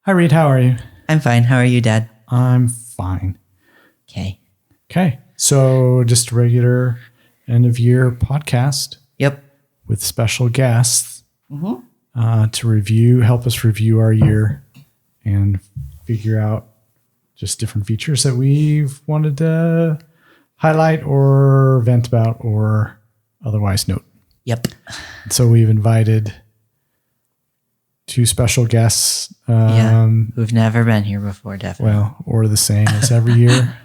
Hi, Reed. How are you? I'm fine. How are you, Dad? I'm fine. Okay. So just a regular end of year podcast Yep. with special guests to help us review our year and figure out just different features that we've wanted to highlight or vent about or otherwise note. Yep. So we've invited two special guests. Who've never been here before, definitely. Well, or the same as every year.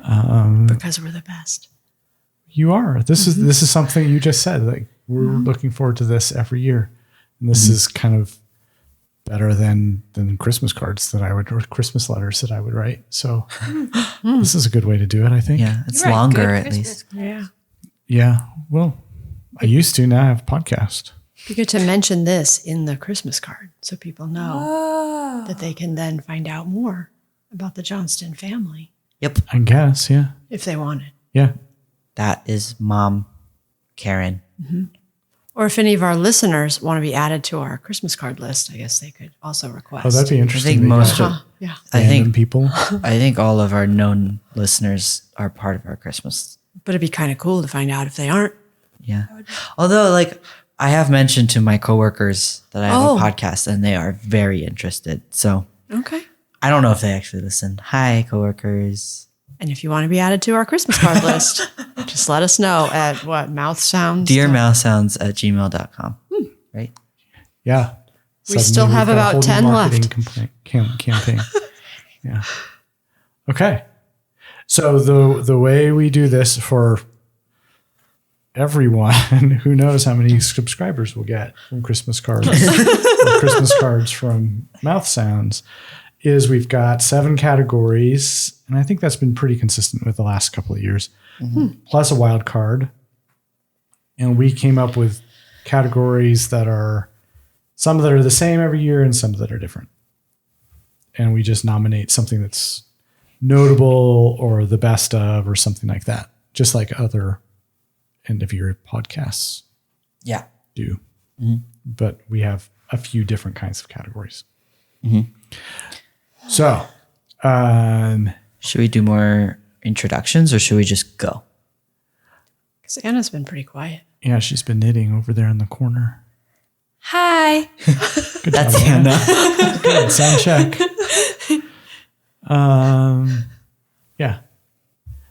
Because we're the best. You are. This is something you just said. Like we're looking forward to this every year, and this is kind of better than Christmas cards that I would or Christmas letters that I would write. So this is a good way to do it. I think. Yeah, it's You write longer good at Christmas least. cards. Yeah. Yeah. Well, I used to. Now I have a podcast. You get to mention this in the Christmas card so people know that they can then find out more about the Johnston family Yep. I guess. Yeah. if they wanted. Yeah. That is Mom, Karen. Or if any of our listeners want to be added to our Christmas card list, I guess they could also request. Oh, that'd be interesting. think They most got of- Yeah. I random think people. I think all of our known listeners are part of our Christmas. But it'd be kind of cool to find out if they aren't. Yeah. Although, like, I have mentioned to my coworkers that I have Oh. a podcast, and they are very interested. So Okay. I don't know if they actually listen. Hi, coworkers. And if you want to be added to our Christmas card list, just let us know at what? Mouth sounds? Dearmousesounds@gmail.com. Right? Yeah. We still we've have got a about whole new 10 marketing left. campaign. Yeah. Okay. So the way we do this for everyone, who knows how many subscribers we'll get from Christmas cards, or Christmas cards from Mouth Sounds, is we've got 7 categories, and I think that's been pretty consistent with the last couple of years, plus a wild card. And we came up with categories that are some that are the same every year and some that are different. And we just nominate something that's notable or the best of or something like that, just like other end of year podcasts Yeah. do. But we have a few different kinds of categories. So, Should we do more introductions or should we just go? Because Anna's been pretty quiet. yeah, she's been knitting over there in the corner. Hi. Good That's job, Anna. Anna. Good, sound check. Yeah.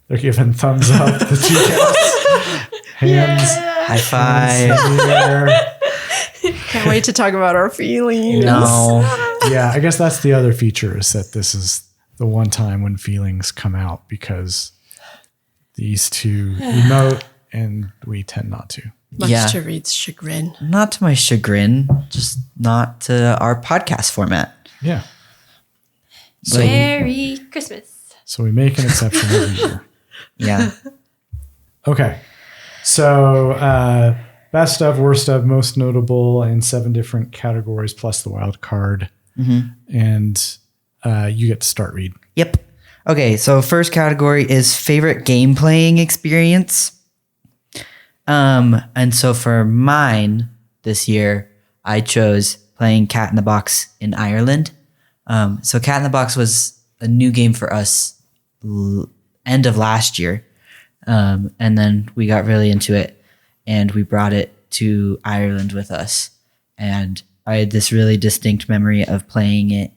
They're giving thumbs up. The two cats. Hands. High five. in the air. Can't wait to talk about our feelings. No. Yeah, I guess that's the other feature is that this is the one time when feelings come out because these two emote and we tend not to. Much Yeah. to Reed's chagrin. Not to my chagrin, just not to our podcast format. Yeah. Merry Christmas. So we make an exception every year. Yeah. Okay. So best of, worst of, most notable, and 7 different categories plus the wild card. And you get to start, Reed. Yep. Okay, so first category is favorite game playing experience. And so for mine this year, I chose playing Cat in the Box in Ireland. So Cat in the Box was a new game for us end of last year. And then we got really into it and we brought it to Ireland with us. And I had this really distinct memory of playing it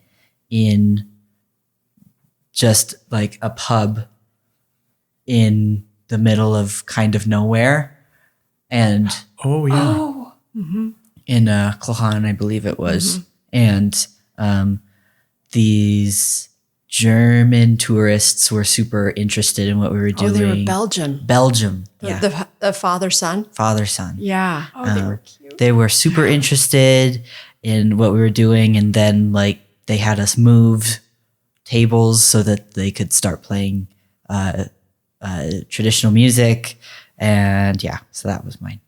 in just like a pub in the middle of kind of nowhere. And Oh, yeah. in Clohan, I believe it was. And these German tourists were super interested in what we were Oh, doing. they were Belgium. Belgium. The, Yeah. the father-son? Father, son. Yeah. Oh, they were cute. They were super interested in what we were doing. And then like they had us move tables so that they could start playing traditional music. And yeah, so that was mine.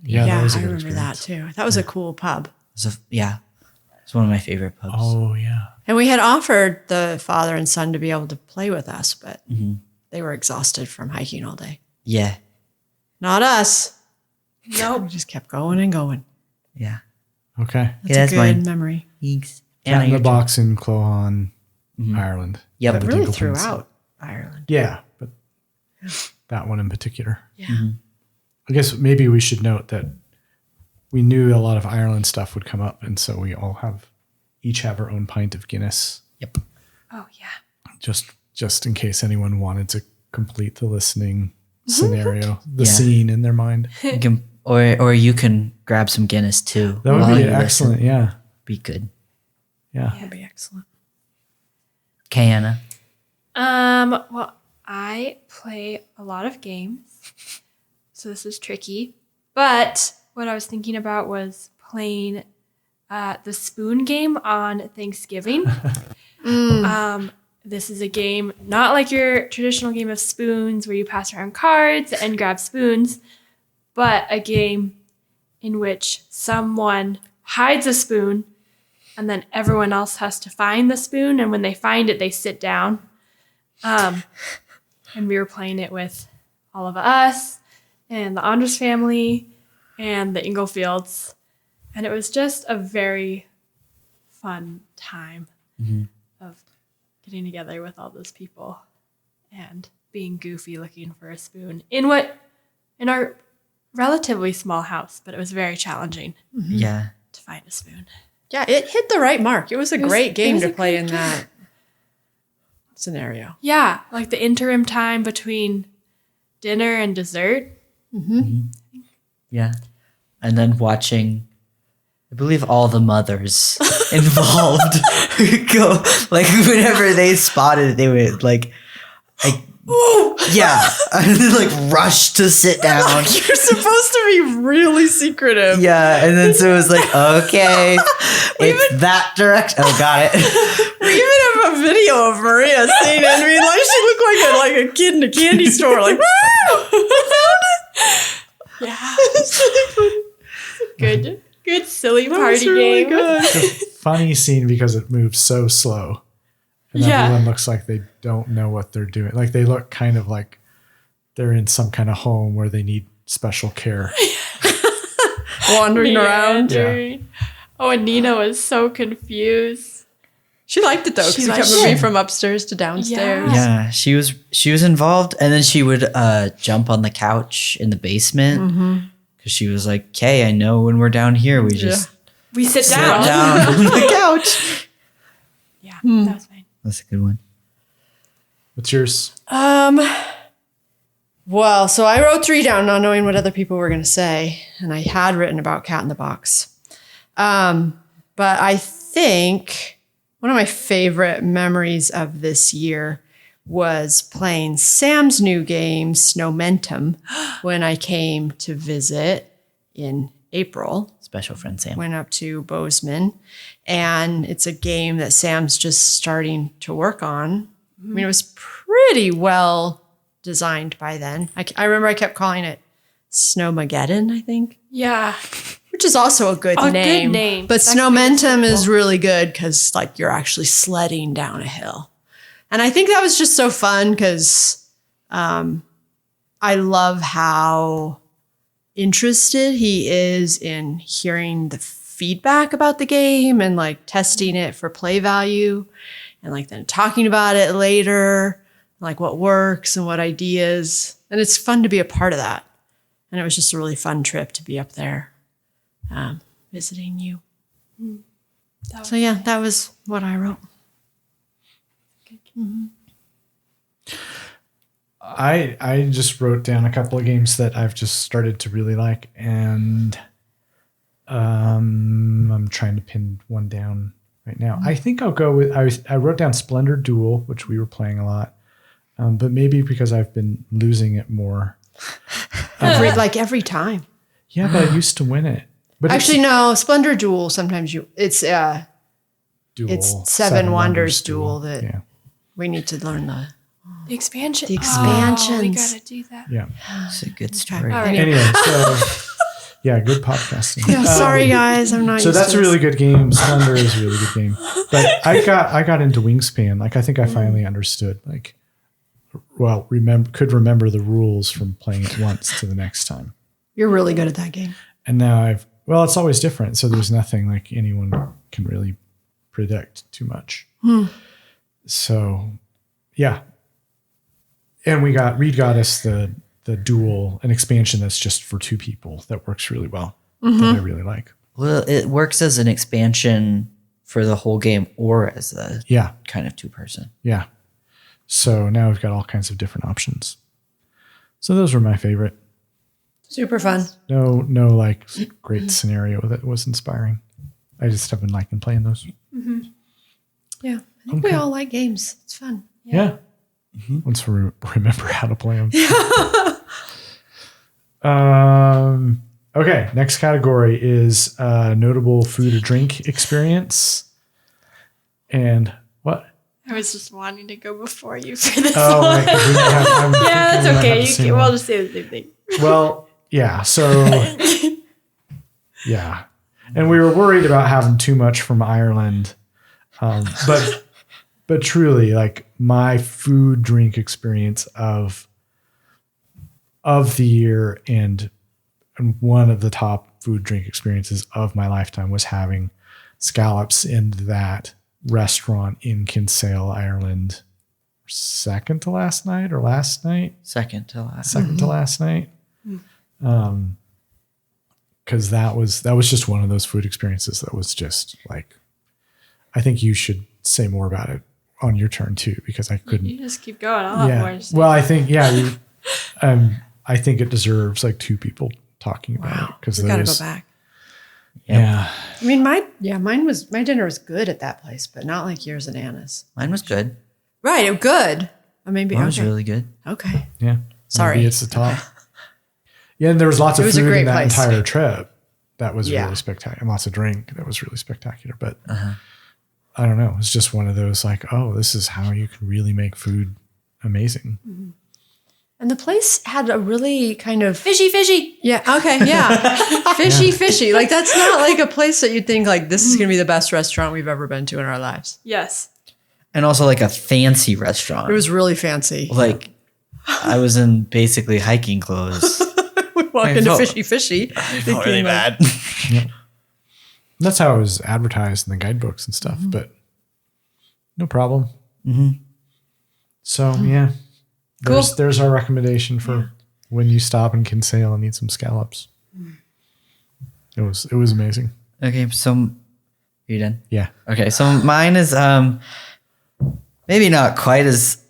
Yeah, that was a I good remember that experience. too. That was a cool pub. So yeah, it's one of my favorite pubs. Oh, yeah. And we had offered the father and son to be able to play with us, but they were exhausted from hiking all day. Yeah. Not us. Nope. We just kept going and going. Yeah. Okay. That's that's a good mine. memory. Thanks. Cat in the your Box in Clohan, Ireland. Yep. Had a Really Dingle Pins. throughout Ireland. Yeah, but that one in particular. Yeah. I guess maybe we should note that we knew a lot of Ireland stuff would come up, and so we all each have our own pint of Guinness, Yep. Oh, yeah. just in case anyone wanted to complete the listening scenario, the Yeah. scene in their mind. You can, or you can grab some Guinness too. That would while be you listen. excellent. Yeah, Be good. yeah. That'd be excellent. Okay, Anna. Well, I play a lot of games, so this is tricky. But what I was thinking about was playing the spoon game on Thanksgiving. This is a game not like your traditional game of spoons where you pass around cards and grab spoons, but a game in which someone hides a spoon and then everyone else has to find the spoon. And when they find it, they sit down. And we were playing it with all of us and the Andres family and the Inglefields. And it was just a very fun time of getting together with all those people and being goofy looking for a spoon in our relatively small house, but it was very challenging Yeah. to find a spoon. Yeah, it hit the right mark. It was a great game was to a play great in that scenario. Yeah, like the interim time between dinner and dessert. Yeah. And then watching, I believe, all the mothers involved go, like, whenever they spotted it, they would, like yeah, and then, like, rush to sit down. You're supposed to be really secretive. Yeah, and then so it was like, okay, it's that direct. Oh, got it. We even have a video of Maria saying it. I mean, like she looked like a kid in a candy store, like, Yeah. Good silly that party was really game. good. It's a funny scene because it moves so slow. And Yeah. everyone looks like they don't know what they're doing. Like they look kind of like they're in some kind of home where they need special care. Wandering around. Meandering. Oh, and Nina was so confused. She liked it though, because She she kept liked moving it. from upstairs to downstairs. Yeah, she was involved, and then she would jump on the couch in the basement because she was like, "Okay, I know when we're down here, we just We sit sit down. down on the couch." Yeah, that was fine. That's a good one. What's yours? Well, so I wrote 3 down, not knowing what other people were going to say, and I had written about Cat in the Box. But I think one of my favorite memories of this year was playing Sam's new game, Snowmentum, when I came to visit in April. Special friend Sam. Went up to Bozeman, and it's a game that Sam's just starting to work on. I mean, it was pretty well designed by then. I remember I kept calling it Snowmageddon, I think, Yeah. which is also a good Good name. name. But That could be Snowmentum is simple. really good because like you're actually sledding down a hill. And I think that was just so fun because I love how interested he is in hearing the feedback about the game and like testing it for play value and like then talking about it later, like what works and what ideas. And it's fun to be a part of that. And it was just a really fun trip to be up there visiting you. So yeah, that was what I wrote. I just wrote down a couple of games that I've just started to really like, and I'm trying to pin one down right now. I think I'll go with I wrote down Splendor Duel, which we were playing a lot, but maybe because I've been losing it more. Every time. Yeah, but I used to win it. But Actually, no, Splendor Duel. Sometimes it's Duel, it's Seven Wonders Duel that yeah. we need to learn the. The expansion. The Oh, we expansions. gotta do that. Yeah. It's a good story. All right. Anyway, so yeah, good podcasting. Yeah, sorry guys, I'm not. So used that's to a this. really good game. Splendor is a really good game. But I got into Wingspan. Like I think I finally understood. Like, well, could remember the rules from playing it once to the next time. You're really good at that game. And now it's always different. So there's nothing like anyone can really predict too much. So, yeah. And Reed got us the dual, an expansion that's just for 2 people that works really well. That I really like. Well, it works as an expansion for the whole game or as a kind of 2-person. Yeah. So now we've got all kinds of different options. So those were my favorite. Super fun. No, like great scenario that was inspiring. I just have been liking playing those. Yeah. I think we all like games. It's fun. Yeah. Once we remember how to play them. Okay. Next category is notable food or drink experience. And what? I was just wanting to go before you for this Oh, one. yeah, That's okay. We'll just say the same thing. Well, yeah. So, yeah. And we were worried about having too much from Ireland. But truly, like my food drink experience of the year and one of the top food drink experiences of my lifetime was having scallops in that restaurant in Kinsale, Ireland, second to last night or last night? Second to last. Second to last night. Because that was just one of those food experiences that was just like, I think you should say more about it on your turn too, because I couldn't. You just keep going. I'll have more to say. Well, I think, I think it deserves like 2 people talking about it because we gotta go back. Yeah. I mean, my dinner was good at that place, but not like yours and Anna's. Mine was good. Right, good. Or maybe Mine was really good. Okay. Yeah. Sorry. Maybe it's the top. Yeah, and there was lots of food in that entire trip. That was really spectacular. And lots of drink. That was really spectacular. But I don't know. It's just one of those like, oh, this is how you can really make food amazing. And the place had a really kind of Fishy. Yeah. Okay. Yeah. Fishy. Like that's not like a place that you'd think like this is going to be the best restaurant we've ever been to in our lives. Yes. And also like a fancy restaurant. It was really fancy. Like I was in basically hiking clothes. We walk into Fishy. I felt really bad. Yep. That's how it was advertised in the guidebooks and stuff, but no problem. So yeah. There's our recommendation for when you stop in Kinsale and need some scallops. It was amazing. Okay, so are you done? Yeah. Okay, so mine is maybe not quite as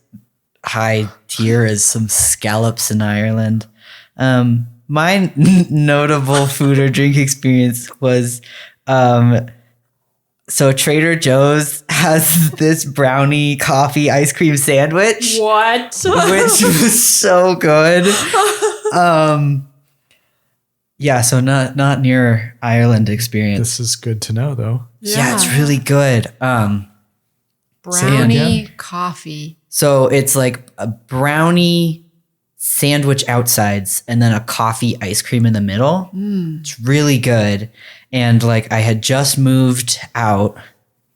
high tier as some scallops in Ireland. My notable food or drink experience was so Trader Joe's has this brownie coffee ice cream sandwich. What? Which was so good. Yeah, so not near Ireland experience. This is good to know though. Yeah, it's really good. Brownie coffee. So it's like a brownie sandwich outsides and then a coffee ice cream in the middle. It's really good. And like I had just moved out.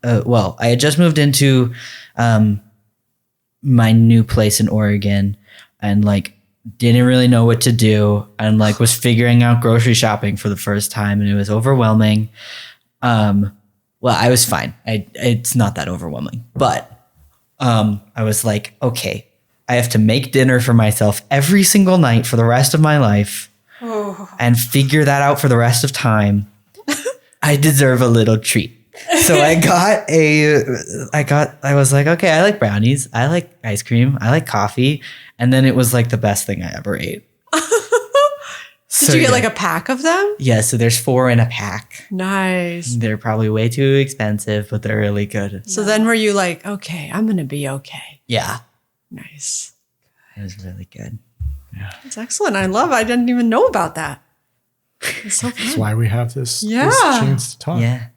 I had just moved into my new place in Oregon and like didn't really know what to do and like was figuring out grocery shopping for the first time and it was overwhelming. Well, I was fine. It's not that overwhelming, but I was like, okay, I have to make dinner for myself every single night for the rest of my life and figure that out for the rest of time. I deserve a little treat. So I was like, okay, I like brownies. I like ice cream. I like coffee. And then it was like the best thing I ever ate. Did you get like a pack of them? Yeah. So there's 4 in a pack. Nice. They're probably way too expensive, but they're really good. So then were you like, okay, I'm going to be okay. Yeah. Nice. It was really good. Yeah. That's excellent. I didn't even know about that. It's so fun. That's why we have this Yeah. chance to talk. Yeah.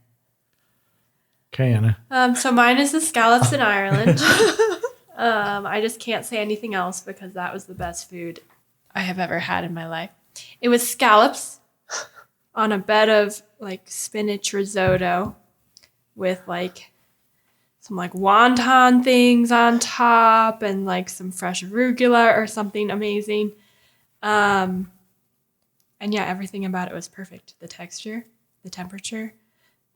Okay, Anna. So mine is the scallops in Ireland. I just can't say anything else because that was the best food I have ever had in my life. It was scallops on a bed of like spinach risotto with like some like wonton things on top and like some fresh arugula or something amazing. And yeah, everything about it was perfect. The texture, the temperature,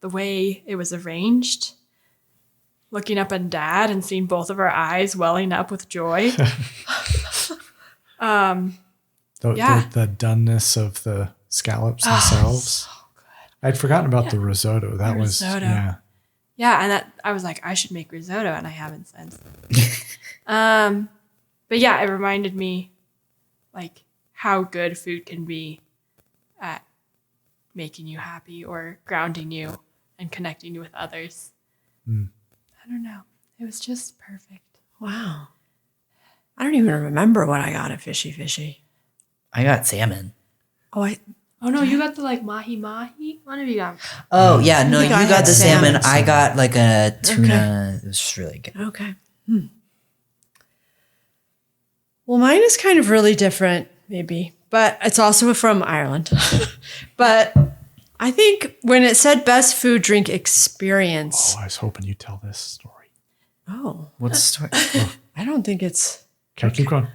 the way it was arranged. looking up at Dad and seeing both of our eyes welling up with joy. The doneness of the scallops themselves. So good. I'd forgotten about the risotto. That was risotto. Yeah, and that I was like, I should make risotto, and I haven't since. But yeah, it reminded me like how good food can be at making you happy or grounding you and connecting you with others. I don't know. It was just perfect. Wow. I don't even remember what I got at Fishy Fishy. I got salmon. Oh no, you got the like mahi mahi. One of you got. Oh yeah, no, you got the salmon. salmon. I got like a tuna. It was just really good. Okay. Well, mine is kind of really different, maybe, but it's also from Ireland. But I think when it said best food drink experience. Oh, I was hoping you'd tell this story. Oh. What's the story? I don't think it's. Okay, keep going.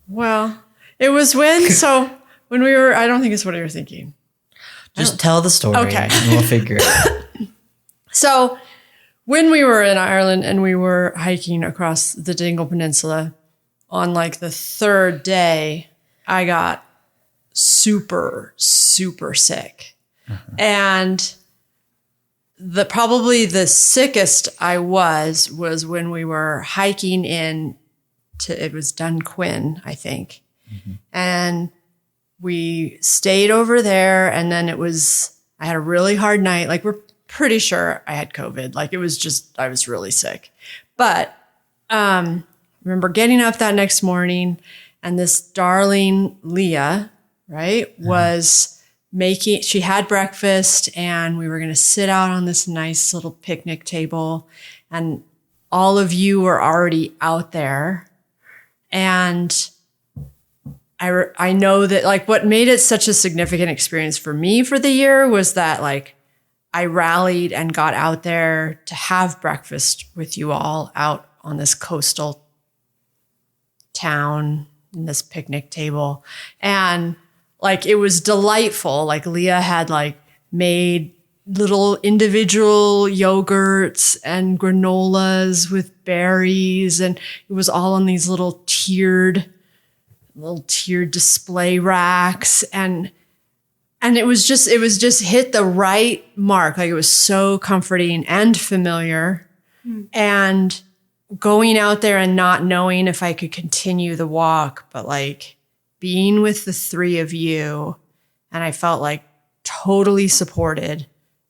Well, it was when we were, I don't think it's what you were thinking. Just tell the story. Okay. And we'll figure it out. So when we were in Ireland and we were hiking across the Dingle Peninsula, on like the third day, I got super, super sick. And probably the sickest I was when we were hiking it was Dunquin, I think. And we stayed over there, and then I had a really hard night. Like, we're pretty sure I had COVID. Like, I was really sick. But remember getting up that next morning, and this darling Leah, right, was she had breakfast, and we were going to sit out on this nice little picnic table, and all of you were already out there. And I know that like what made it such a significant experience for me for the year was that like I rallied and got out there to have breakfast with you all out on this coastal town in this picnic table. And like it was delightful. Like Leah had like made little individual yogurts and granolas with berries, and it was all on these little tiered display racks, and it was just hit the right mark. Like it was so comforting and familiar. And going out there and not knowing if I could continue the walk, but like being with the three of you, and I felt like totally supported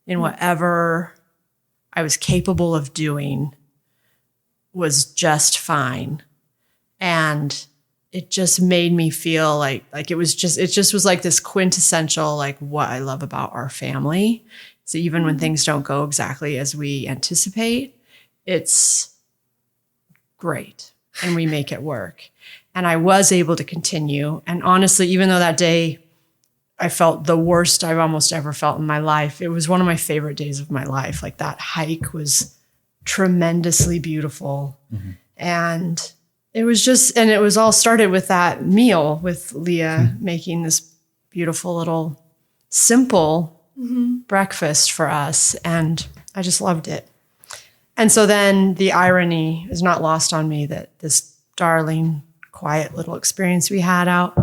in whatever I was capable of doing was just fine. And it just made me feel like it just was like this quintessential, like what I love about our family. So even when things don't go exactly as we anticipate, it's great and we make it work. And I was able to continue. And honestly, even though that day I felt the worst I've almost ever felt in my life, it was one of my favorite days of my life. Like that hike was tremendously beautiful. And it was all started with that meal with Leah making this beautiful little simple breakfast for us. And I just loved it. And so then the irony is not lost on me that this darling, quiet little experience we had out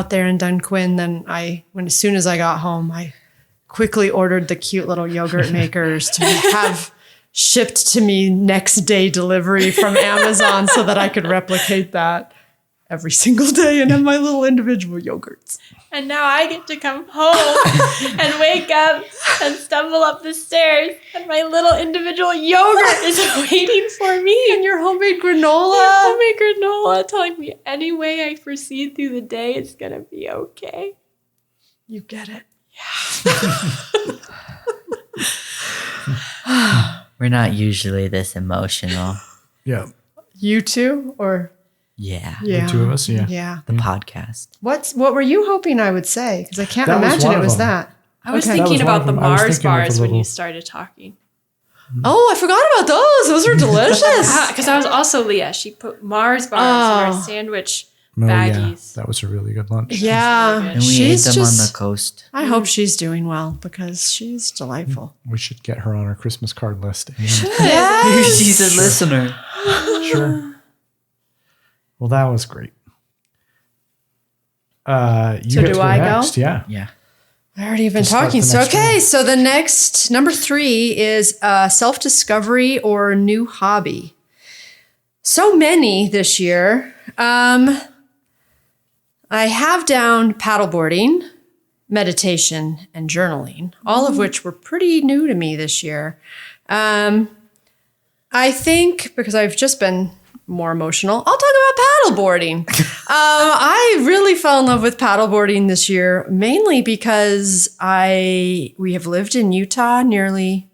there in Dunquin, then as soon as I got home, I quickly ordered the cute little yogurt makers to have shipped to me next day delivery from Amazon so that I could replicate that every single day and have my little individual yogurts. And now I get to come home and wake up and stumble up the stairs, and my little individual yogurt is waiting for me. And your homemade granola. Homemade granola telling me any way I proceed through the day, it's going to be okay. You get it. Yeah. We're not usually this emotional. Yeah. You two, or? Yeah. The two of us, yeah. Yeah. The podcast. What were you hoping I would say? Because I can't That was imagine one it of was them. that. I was Okay. thinking That was one about the of them. I was Mars thinking of a bars when you little- started talking. Oh, I forgot about those. Those were delicious. Because I was also Leah. She put Mars bars in our sandwich Oh, yeah. baggies. That was a really good lunch. Yeah, And And we she's ate them on just. the coast. I hope she's doing well because she's delightful. We should get her on our Christmas card list. And- She's a listener. Sure. Well, that was great. You So get do to I go? next. Yeah. Yeah. I already have been Just start talking. the So, next okay. one. So the next number 3 is self-discovery or new hobby. So many this year. I have down paddleboarding, meditation, and journaling, all of which were pretty new to me this year. I think because I've just been more emotional, I'll talk about paddleboarding. I really fell in love with paddleboarding this year, mainly because we have lived in Utah nearly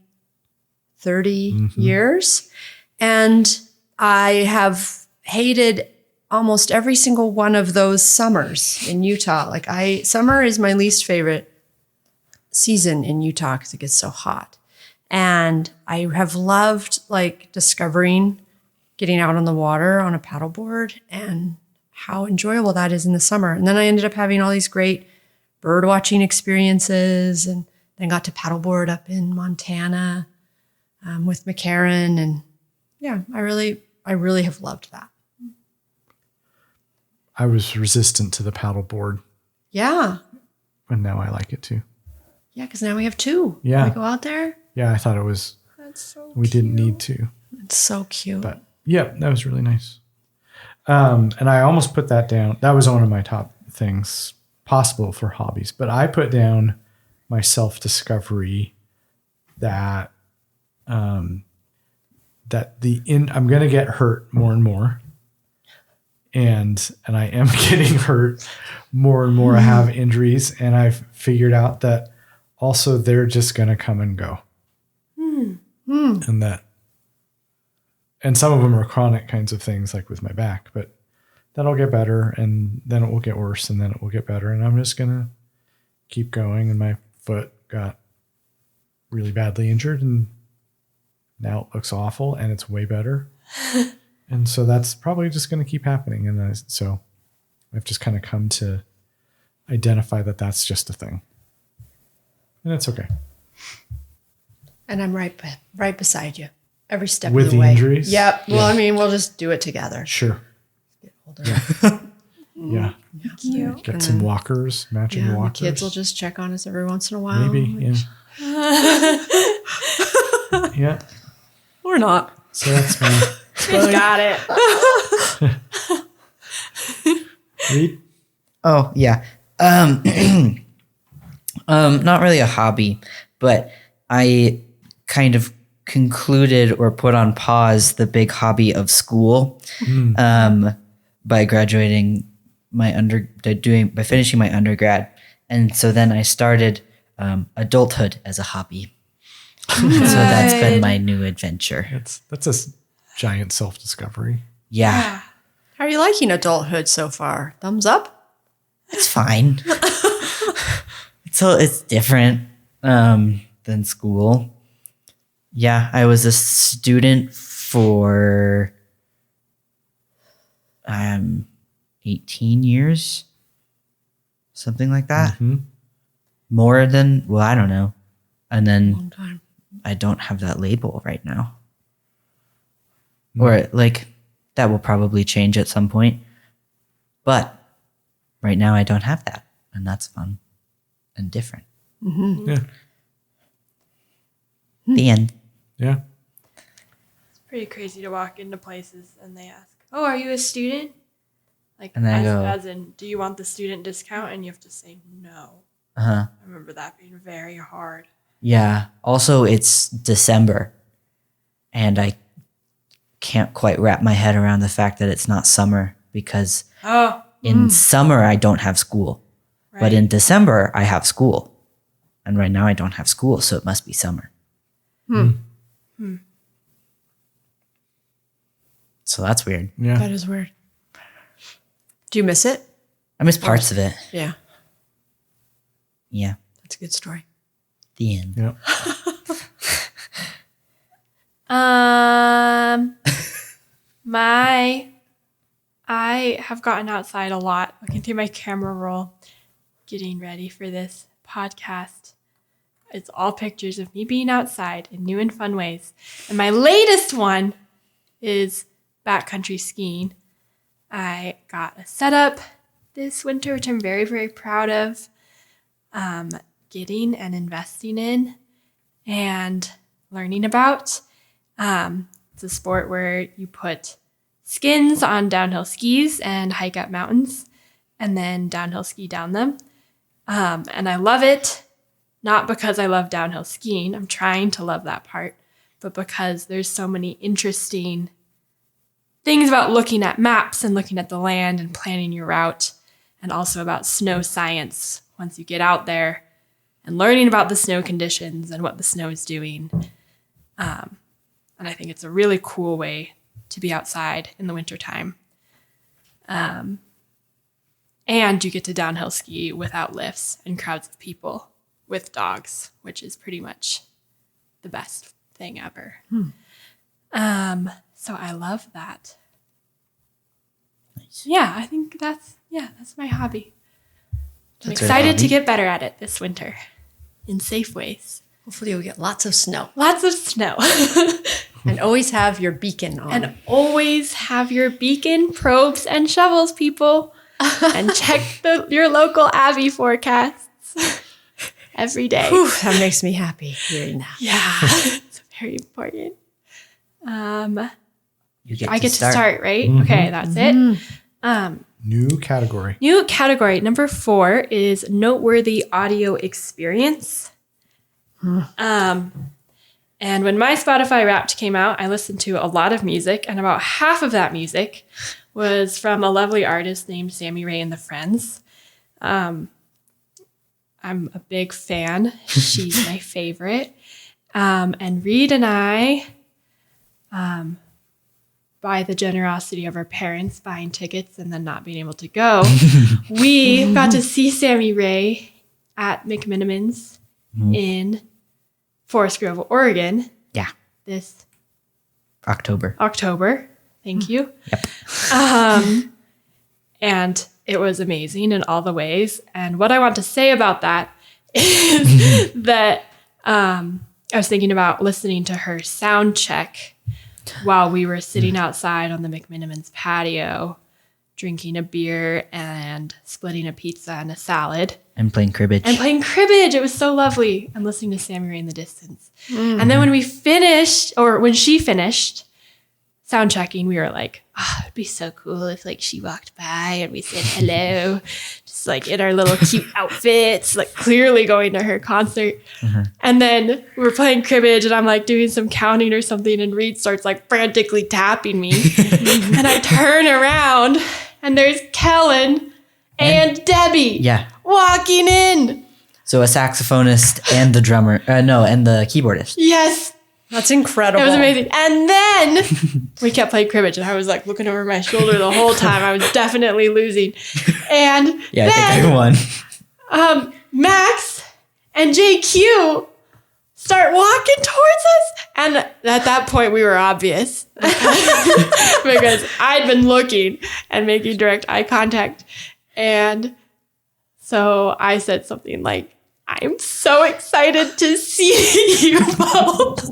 30 years, and I have hated almost every single one of those summers in Utah. Summer is my least favorite season in Utah because it gets so hot. And I have loved discovering getting out on the water on a paddleboard and how enjoyable that is in the summer. And then I ended up having all these great bird watching experiences, and then got to paddleboard up in Montana with McCarran. And yeah, I really have loved that. I was resistant to the paddleboard, Yeah. and now I like it too. Yeah, because now we have 2. Yeah. We go out there. Yeah, I thought it was. That's so We didn't need to, It's so cute. but yeah, that was really nice. And I almost put that down. That was one of my top things possible for hobbies, but I put down my self-discovery that I'm going to get hurt more and more. And I am getting hurt more and more. I have injuries, and I've figured out that also they're just going to come and go. And some of them are chronic kinds of things, like with my back, but that'll get better, and then it will get worse, and then it will get better. And I'm just going to keep going. And my foot got really badly injured, and now it looks awful, and it's way better. And so that's probably just going to keep happening. And so I've just kind of come to identify that that's just a thing. And it's okay. And I'm right beside you every step With of the the way. injuries? Yep. Well, Yeah. I mean, we'll just do it together. Sure. Get older. Yeah. cute. Get some walkers, matching Yeah, the walkers. kids will just check on us every once in a while. Maybe. Yeah. Yeah. Or not. So that's fine. Got it. Read. Oh yeah. Not really a hobby, but I kind of concluded or put on pause the big hobby of school by graduating by finishing my undergrad, and so then I started adulthood as a hobby. So that's been my new adventure. That's a giant self-discovery. Yeah, How are you liking adulthood so far? Thumbs up? it's fine. It's different than school. Yeah, I was a student for 18 years, something like that. More than, well, I don't know. And then Long time. I don't have that label right now. Or that will probably change at some point. But right now I don't have that. And that's fun and different. Yeah. The end. Yeah. It's pretty crazy to walk into places and they ask, "Oh, are you a student?" And I go- as in, "Do you want the student discount?" And you have to say no. Uh-huh. I remember that being very hard. Yeah. Also, it's December. And I can't quite wrap my head around the fact that it's not summer, because Oh, in summer I don't have school. right. But in December I have school. And right now I don't have school, so it must be summer. So that's weird. Yeah. That is weird. Do you miss it? I miss parts of it. Yeah. Yeah. That's a good story. The end. Yeah. My I have gotten outside a lot, looking through my camera roll, getting ready for this podcast. It's all pictures of me being outside in new and fun ways. And my latest one is backcountry skiing. I got a setup this winter, which I'm very, very proud of, getting and investing in and learning about. It's a sport where you put skins on downhill skis and hike up mountains and then downhill ski down them. And I love it, not because I love downhill skiing. I'm trying to love that part, but because there's so many interesting things about looking at maps and looking at the land and planning your route, and also about snow science once you get out there and learning about the snow conditions and what the snow is doing. And I think it's a really cool way to be outside in the wintertime. And you get to downhill ski without lifts and crowds of people with dogs, which is pretty much the best thing ever. So I love that. Nice. Yeah, I think that's my hobby. I'm That's your excited hobby? to get better at it this winter in safe ways. Hopefully you'll get lots of snow. Lots of snow. And always have your beacon on. And always have your beacon, probes, and shovels, people. And check your local Abbey forecasts every day. Whew, that makes me happy hearing that. Yeah, it's very important. You get I get to start, right? Okay, that's it. New category. New category number 4 is noteworthy audio experience. And when my Spotify Wrapped came out, I listened to a lot of music, and about half of that music was from a lovely artist named Sammy Ray and the Friends. I'm a big fan. She's my favorite. And Reed and I, by the generosity of our parents buying tickets and then not being able to go, we got to see Sammy Ray at McMiniman's in Forest Grove, Oregon. Yeah. This October. Thank you. Yep. And it was amazing in all the ways. And what I want to say about that is that I was thinking about listening to her sound check while we were sitting outside on the McMiniman's patio, drinking a beer and splitting a pizza and a salad. And playing cribbage. It was so lovely. And listening to Sammy Ray in the distance. And then when when she finished sound checking, we were like, oh, it'd be so cool if like she walked by and we said hello, just like in our little cute outfits, like clearly going to her concert. And then we were playing cribbage and I'm like doing some counting or something, and Reed starts like frantically tapping me. And I turn around and there's Kellen and Debbie walking in. So a saxophonist and the drummer, and the keyboardist. Yes. That's incredible. It was amazing. And then we kept playing cribbage, and I was like looking over my shoulder the whole time. I was definitely losing. And I think I won. Max and JQ start walking towards us. And at that point, we were obvious because I'd been looking and making direct eye contact. And so I said something like, I'm so excited to see you both.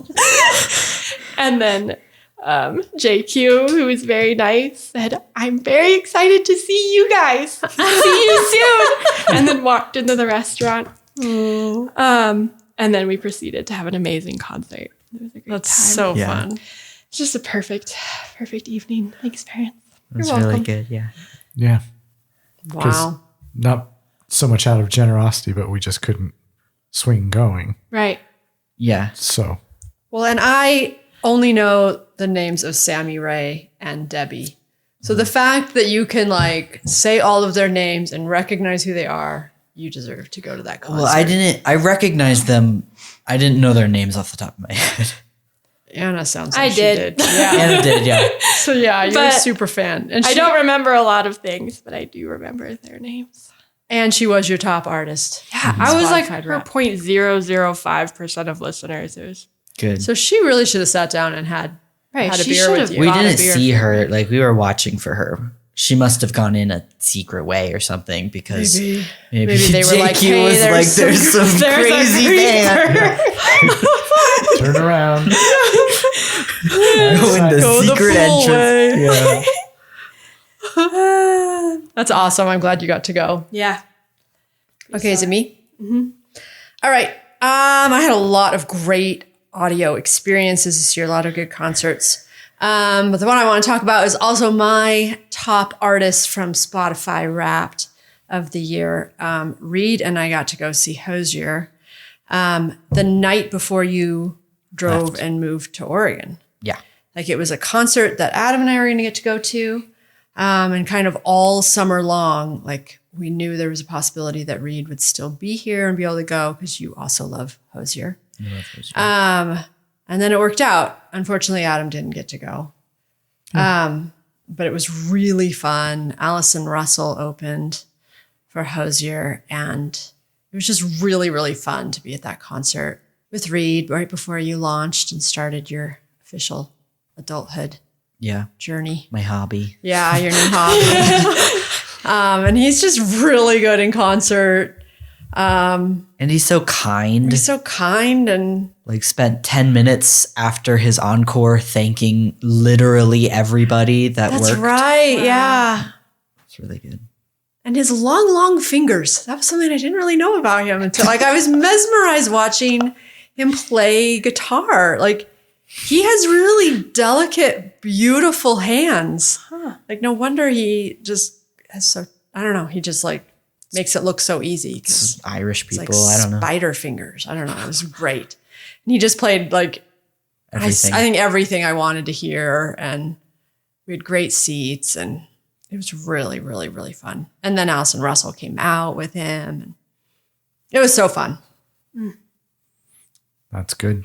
And then JQ, who was very nice, said, I'm very excited to see you guys. See you soon. And then walked into the restaurant. And then we proceeded to have an amazing concert. It was a great time. so fun. It's just a perfect evening experience. It's You're really welcome. good, yeah. Yeah. Wow. Not so much out of generosity, but we just couldn't swing going. Right. Yeah. So Well, and I only know the names of Sammy Ray and Debbie. So the fact that you can like say all of their names and recognize who they are, you deserve to go to that concert. Well, I recognized them. I didn't know their names off the top of my head. Anna sounds I like she did. did. Yeah. Anna did, yeah. So yeah, you're a But super fan. And I don't remember a lot of things, but I do remember their names. And she was your top artist. Yeah, I was like Spotify her Wrapped. 0.005% of listeners. It was Good. So she really should have sat down and had a she beer should with have you. We bought a didn't beer see for her. Like, we were watching for her. she must have gone in a secret way or something because maybe they were like, JQ hey, was like, there's some crazy band. Turn around. Go in the Go the secret full entrance. Yeah. That's awesome. I'm glad you got to go. Yeah. Okay, is it me? Mm-hmm. All right. I had a lot of great audio experiences this year, a lot of good concerts. But the one I want to talk about is also my top artist from Spotify Wrapped of the year. Reed and I got to go see Hozier the night before you drove and moved to Oregon. Yeah. Like it was a concert that Adam and I were going to get to go to. And kind of all summer long, like we knew there was a possibility that Reed would still be here and be able to go because you also love Hozier. And then it worked out. Unfortunately, Adam didn't get to go. But it was really fun. Allison Russell opened for Hozier, and it was just really, really fun to be at that concert with Reed right before you launched and started your official adulthood journey. My hobby. Yeah, your new hobby. And he's just really good in concert. And he's so kind. He's so kind and Like spent 10 minutes after his encore thanking literally everybody that that's worked. right. Wow. Yeah. It's really good. And his long, long fingers. That was something I didn't really know about him until like I was mesmerized watching him play guitar. Like he has really delicate, beautiful hands. Like no wonder he just has so, I don't know. He just like makes it look so easy. It's Irish It's people. like I don't know. spider fingers. I don't know. It was great. And he just played like, Everything. I think everything I wanted to hear. And we had great seats and it was really, really, really fun. And then Allison Russell came out with him. And it was so fun. That's good.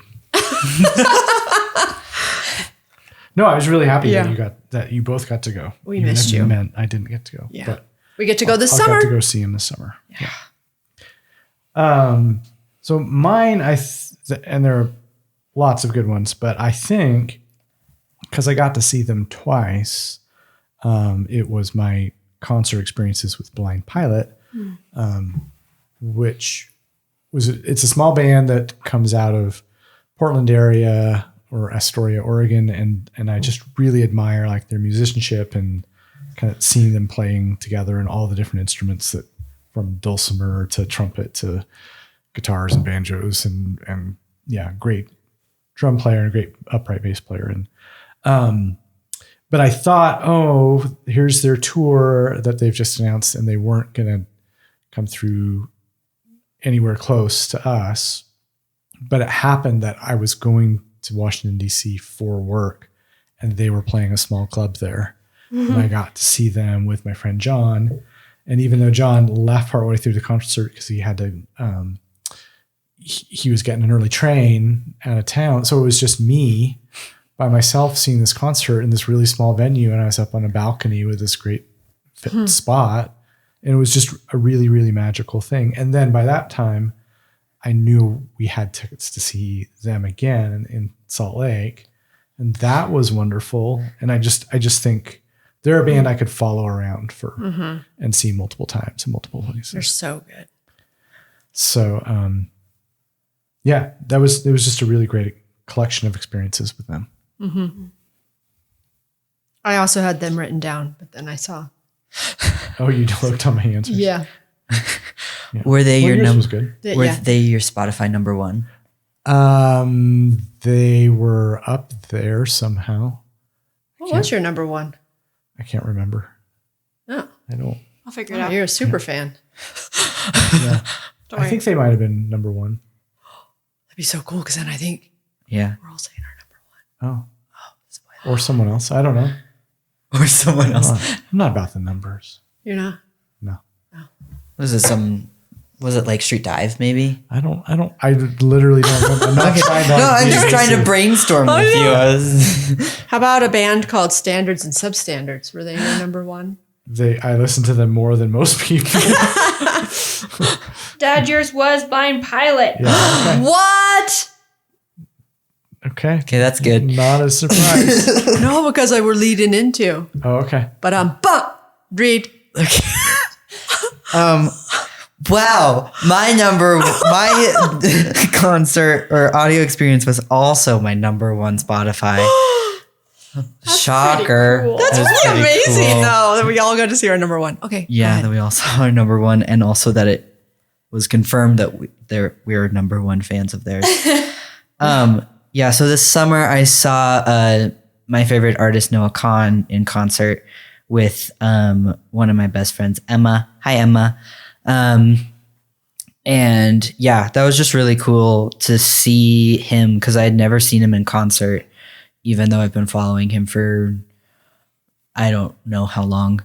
No, I was really happy that you both got to go. We Even missed if you. It meant I didn't get to go. Yeah. But We get to go this I'll summer. get to go see him this summer. Yeah. So mine, and there are lots of good ones, but I think because I got to see them twice, it was my concert experiences with Blind Pilot, which it's a small band that comes out of Portland area or Astoria, Oregon, and I just really admire like their musicianship and kind of seeing them playing together and all the different instruments that from dulcimer to trumpet to guitars and banjos and yeah, great drum player and a great upright bass player. And, but I thought, oh, here's their tour that they've just announced and they weren't going to come through anywhere close to us. But it happened that I was going to Washington, D.C. for work and they were playing a small club there. And I got to see them with my friend John. And even though John left partway through the concert because he had to, he was getting an early train out of town. So it was just me by myself seeing this concert in this really small venue. And I was up on a balcony with this great fit spot. And it was just a really, really magical thing. And then by that time, I knew we had tickets to see them again in Salt Lake. And that was wonderful. And I just think they're a band I could follow around for and see multiple times in multiple places. They're so good. So, yeah, it was just a really great collection of experiences with them. I also had them written down, but then I saw. Oh, you looked on my answers. Yeah. Yeah. Were they Well, your yours number? was good. Were they your Spotify number one? They were up there somehow. What was your number one? I can't remember. Oh, I don't. I'll figure it out. you're a super fan. Yeah. Don't I worry. think they might have been number one. That'd be so cool because then I think Yeah. we're all saying our number one. Oh. Or someone else. I don't know. Or someone else. I'm not about the numbers. You're not? No. Was it like Street Dive maybe? I literally don't remember. I'm not trying to. No, I'm just trying to brainstorm with you. I was- How about a band called Standards and Substandards? Were they your number one? I listen to them more than most people. Dad, yours was Blind Pilot. Yeah, What? okay. Okay, that's good. Not a surprise. No, because I were leading into. Oh, okay. But Read. Wow, my concert or audio experience was also my number one Spotify. Shocker. cool. That's That was pretty pretty amazing, cool. though, that we all got to see our number one. Okay. Yeah, that we all saw our number one, and also that it was confirmed that we were number one fans of theirs. Yeah, so this summer I saw my favorite artist, Noah Kahan, in concert with one of my best friends, Emma. Hi, Emma. And yeah, that was just really cool to see him because I had never seen him in concert, even though I've been following him for I don't know how long.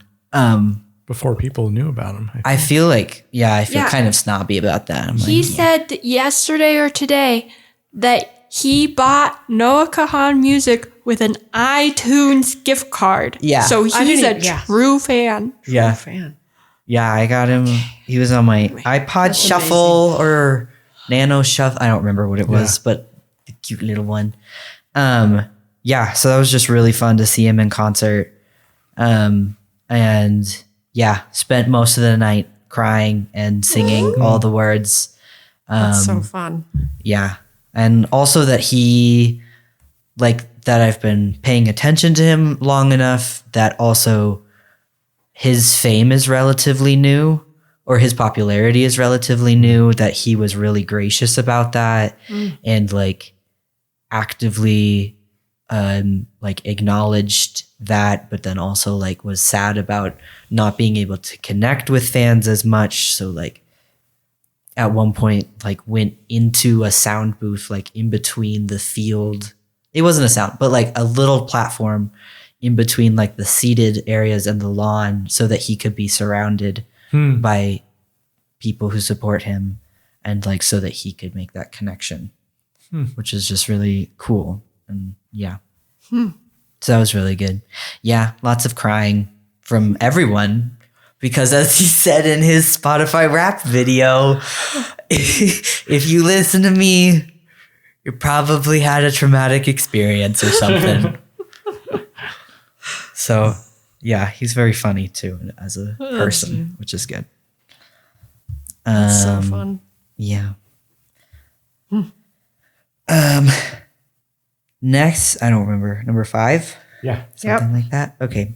Before people knew about him. I feel like, I feel Yeah. kind of snobby about that. I'm He like, said that yesterday or today that he bought Noah Kahan music with an iTunes gift card. Yeah. So I he's a didn't- yeah. true fan. yeah, Fan. yeah, I got him. He was on my iPod Shuffle or Nano Shuffle. I don't remember what it was, but the cute little one. Yeah, so that was just really fun to see him in concert. And yeah, spent most of the night crying and singing all the words. That's so fun. Yeah. And also that that I've been paying attention to him long enough that also his fame is relatively new, or his popularity is relatively new, that he was really gracious about that and actively acknowledged that, but then also was sad about not being able to connect with fans as much. So at one point went into a sound booth in between the field. It wasn't a sound, but a little platform in between the seated areas and the lawn so that he could be surrounded by people who support him and so that he could make that connection, which is just really cool. And yeah. So that was really good. Yeah, lots of crying from everyone because as he said in his Spotify rap video, if you listen to me, you probably had a traumatic experience or something. So yeah, he's very funny too as a person, which is good. That's so fun. Yeah. Next, I don't remember, number 5? Yeah. Something like that. Okay.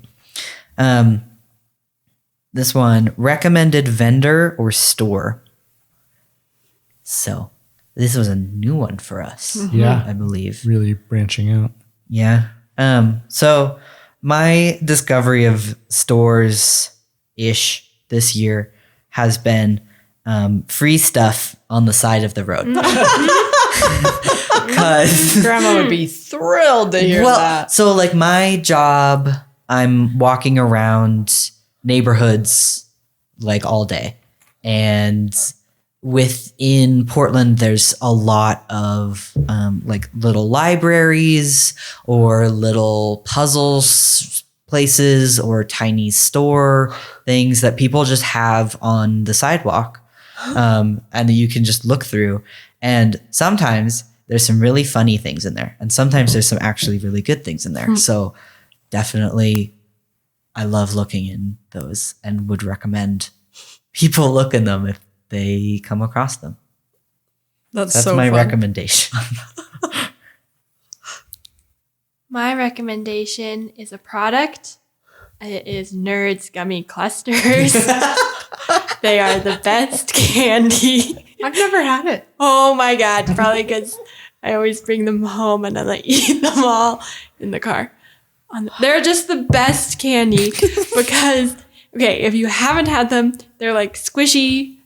This one, recommended vendor or store. So this was a new one for us. Yeah. I believe. Really branching out. Yeah. So my discovery of stores-ish this year has been free stuff on the side of the road. Because Grandma would be thrilled to hear that. so my job, I'm walking around neighborhoods all day, and within Portland, there's a lot of little libraries or little puzzles places or tiny store things that people just have on the sidewalk, and you can just look through. And sometimes there's some really funny things in there, and sometimes there's some actually really good things in there. So definitely, I love looking in those and would recommend people look in them if they come across them. That's my fun. recommendation. My recommendation is a product. It is Nerds Gummy Clusters. They are the best candy. I've never had it. Oh my God. Probably because I always bring them home and then I eat them all in the car. They're just the best candy because, okay, if you haven't had them, they're squishy.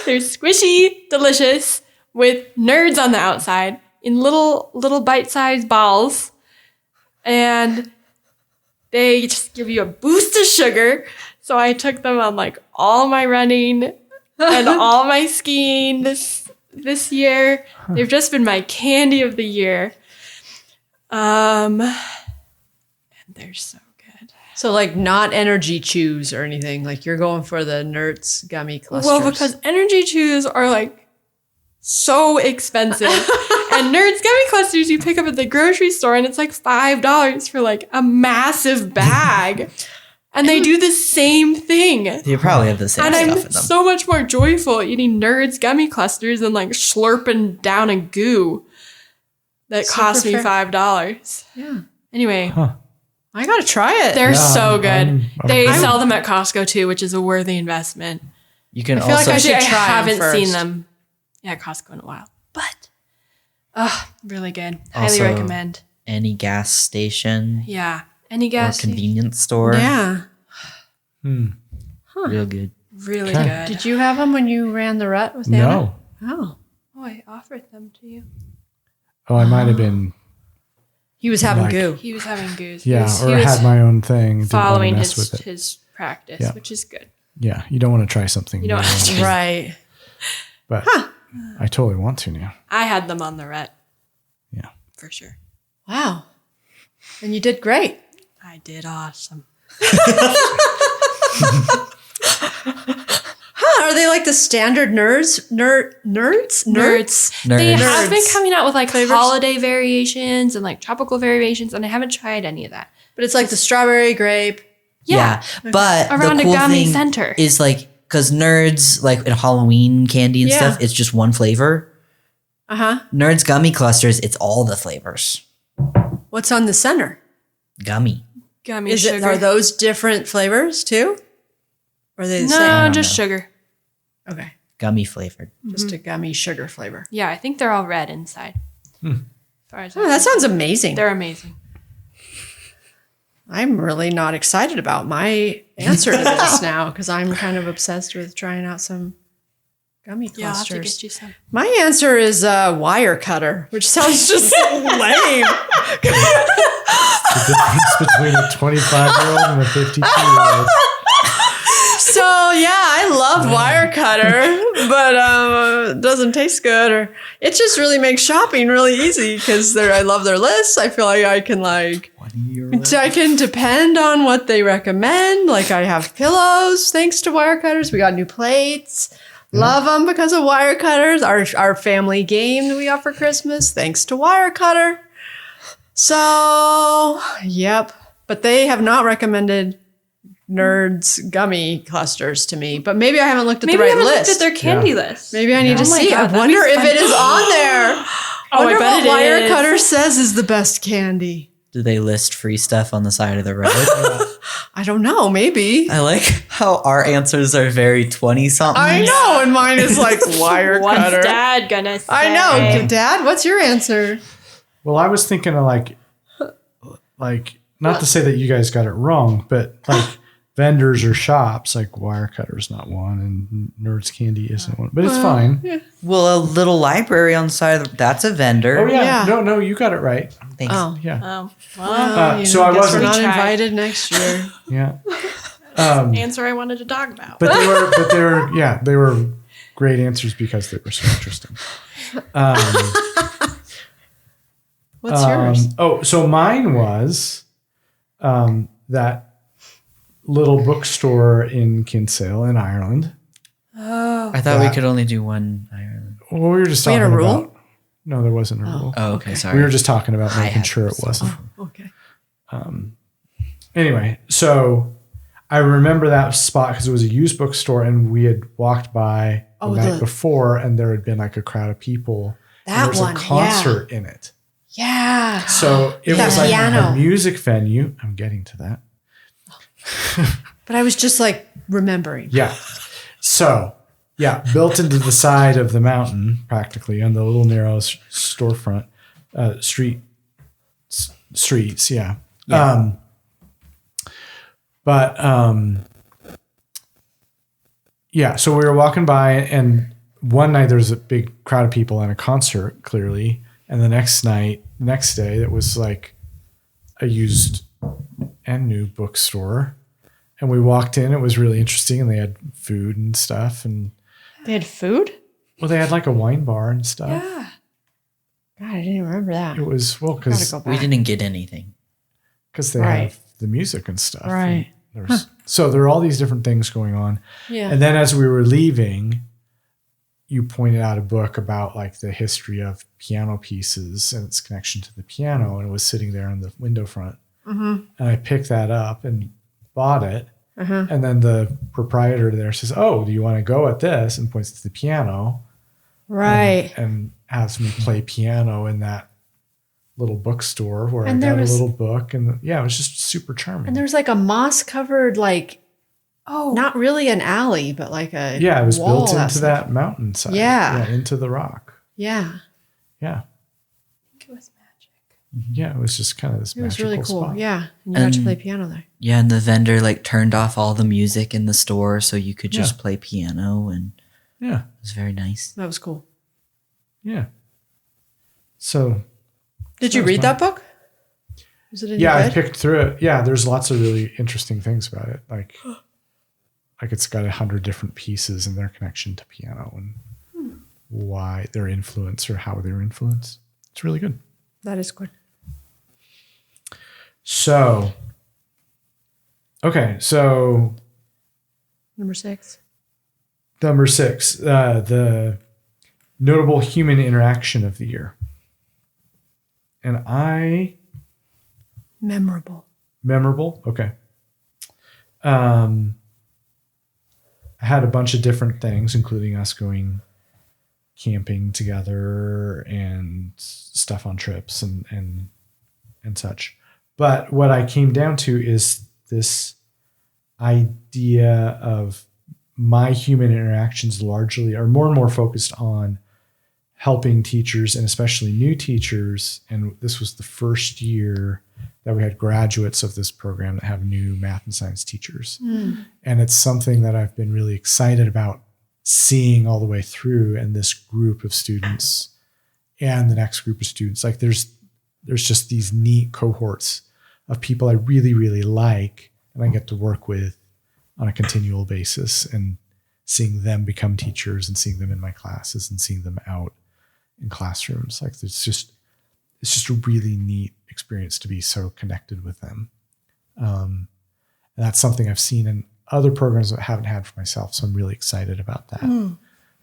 They're squishy, delicious with nerds on the outside in little bite-sized balls. And they just give you a boost of sugar. So I took them on all my running and all my skiing this year. They've just been my candy of the year. And they're so good. So not energy chews or anything. You're going for the Nerds gummy clusters. Well, because energy chews are so expensive. And Nerds gummy clusters you pick up at the grocery store, and it's like $5 for like a massive bag. And they do the same thing. You probably have the same And stuff I'm in them. so much more joyful eating Nerds gummy clusters than like slurping down a goo that cost me $5. Yeah. Anyway, I got to try it. they're so good. I'm They good. sell them at Costco too, which is a worthy investment. You can feel like also I should Actually, I try 'em haven't first. seen them at Costco in a while, but really good. Highly Also- recommend. any gas station Yeah, any or gas, convenience store. Yeah. Real good. really Okay. good. Did you have them when you ran the rut with Anna? No. Oh. Oh, I offered them to you. Oh, I might have been. He was having Like- goo. He was having goose. Yeah, he or was had my own thing. Didn't want to following mess his with it. his practice, Yeah. which is good. Yeah, you don't want to try something. You don't new, have to. Right. But I totally want to now. I had them on the rut Yeah. for sure. Wow. And you did great. I did awesome. Are they like the standard nerds? Nerds? They Nerds. have been Nerds. coming out with like Flavors? holiday variations and like tropical variations, and I haven't tried any of that. But it's like the strawberry grape. Yeah. But Around the a cool gummy thing center. is like, because Nerds, like in Halloween candy and Yeah. stuff, it's just one flavor. Uh-huh. Nerds gummy clusters, it's all the flavors. What's on the center? Gummy. Gummy Is sugar. it? Are those different flavors too? Or are they the no, same? just know. sugar. Okay. Gummy flavored. Just a gummy sugar flavor. Yeah, I think they're all red inside. As far as Oh, that sounds amazing. they're amazing. I'm really not excited about my answer to this now because I'm kind of obsessed with trying out some gummy Yeah, I'll have to clusters. get you some. My answer is wire cutter, which sounds just lame. The difference between a 25-year-old and a 52-year-old. So yeah, I love wire cutter, but it doesn't taste good, or it just really makes shopping really easy because I love their lists. I feel like I can I can depend on what they recommend. Like I have pillows thanks to wire cutters. We got new plates. Love them because of wire cutters. Our family game that we got for Christmas thanks to wire cutter. So yep, but they have not recommended Nerds gummy clusters to me, but maybe I haven't looked at Maybe the I right haven't list. looked at their candy list. Maybe I need to Oh my see. God, I that'd wonder be if fun. it is on there. Oh, I wonder bet what it wire is. cutter says is the best candy. Do they list free stuff on the side of the road? I don't know. Maybe. I like how our answers are very 20-something. I know, and mine is like wire What's cutter. Dad gonna say? I know, Dad. What's your answer? Well, I was thinking of like not to say that you guys got it wrong, but like vendors or shops, like wire cutter's not one, and Nerds candy isn't one, but it's fine. Well, a little library on the side of that's a vendor. Oh yeah. Yeah. No, you got it right. Thanks. Oh, Yeah, Oh, well, so I guess wasn't- we're not We tried. invited next year. yeah. answer I wanted to talk about. But they were great answers because they were so interesting. What's yours? Oh, so mine was that little bookstore in Kinsale in Ireland. I thought we could only do one Ireland. Well, we were just We had talking a rule? about. No, there wasn't a rule. Oh, okay, sorry. We were just talking about making had sure it some. wasn't. Okay. Anyway, so I remember that spot because it was a used bookstore, and we had walked by the night before, and there had been like a crowd of people. And That there was one, a concert in it. Yeah. So it That was like piano. a music venue. I'm getting to that. But I was just like remembering. Yeah. So, yeah, built into the side of the mountain, practically on the little narrow storefront streets. Yeah. Yeah. So we were walking by, and one night there was a big crowd of people and a concert, clearly, and the next day, it was like a used and new bookstore. And we walked in, it was really interesting, and they had food and stuff. And They had food? well, they had like a wine bar and stuff. Yeah. God, I didn't remember that. It was, well, Gotta because go We back. didn't get anything. they Right. have the music and stuff. Right. And so there are all these different things going on. Yeah. And then as we were leaving, you pointed out a book about like the history of piano pieces and its connection to the piano, and it was sitting there on the window front. And I picked that up and bought it. And then the proprietor there says, "Oh, do you want to go at this?" and points to the piano. Right. And has me play piano in that little bookstore where And I there got was- a little book. And yeah, it was just super charming. And there was like a moss covered, like, Oh, not really an alley, but like a yeah, it was wall built into outside. that mountainside. Yeah. Into the rock. Yeah. Yeah. it was magic. Yeah, it was just kind of this It was magical really cool. spot. Yeah. And you got to And- play piano there. Yeah, and the vendor like turned off all the music in the store so you could just Yeah. play piano, and Yeah. it was very nice. That was cool. Yeah. So Did you was read fun. that book? Was it any yeah, I good? picked through it. Yeah, there's lots of really interesting things about it. Like it's got 100 different pieces and their connection to piano and why their influence or how they're influenced. It's really good. That is good. So, okay, so Number 6. number 6, the notable human interaction of the year. And memorable. Okay. I had a bunch of different things, including us going camping together and stuff on trips and such. But what I came down to is this idea of my human interactions largely are more and more focused on helping teachers and especially new teachers. And this was the first year that we had graduates of this program that have new math and science teachers. And it's something that I've been really excited about seeing all the way through, and this group of students and the next group of students. Like there's just these neat cohorts of people I really, really like and I get to work with on a continual basis, and seeing them become teachers and seeing them in my classes and seeing them out in classrooms. Like it's just a really neat experience to be so connected with them. And that's something I've seen in other programs that I haven't had for myself. So I'm really excited about that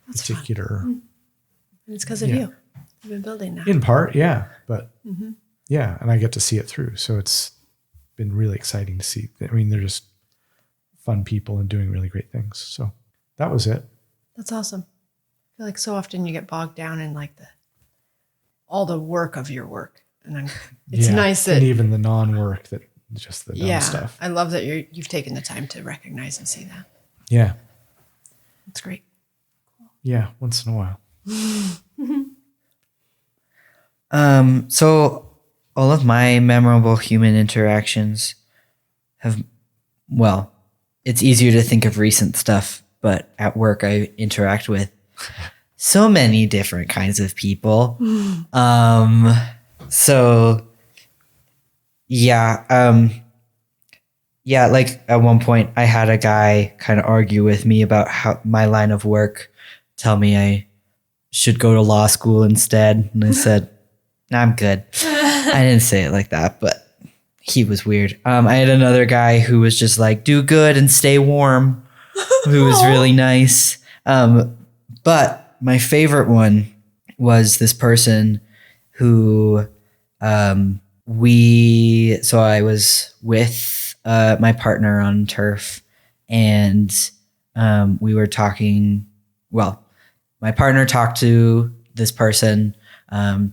That's particular. And it's because of Yeah. you. You've been building that. In part, yeah. But yeah, and I get to see it through. So it's been really exciting to see. I mean, they're just fun people and doing really great things. So that was it. That's awesome. I feel like so often you get bogged down in like all the work of your work. And it's Yeah. nice that and even the non-work, that just the dumb stuff. I love that you've taken the time to recognize and see that. Yeah. It's great. Yeah. Once in a while. So all of my memorable human interactions have, well, it's easier to think of recent stuff, but at work I interact with so many different kinds of people. So yeah, yeah, like at one point I had a guy kind of argue with me about how my line of work, tell me I should go to law school instead. And I said, nah, I'm good. I didn't say it like that, but he was weird. I had another guy who was just like, do good and stay warm, who was really nice. But my favorite one was this person who so I was with my partner on turf, and we were talking, well, my partner talked to this person.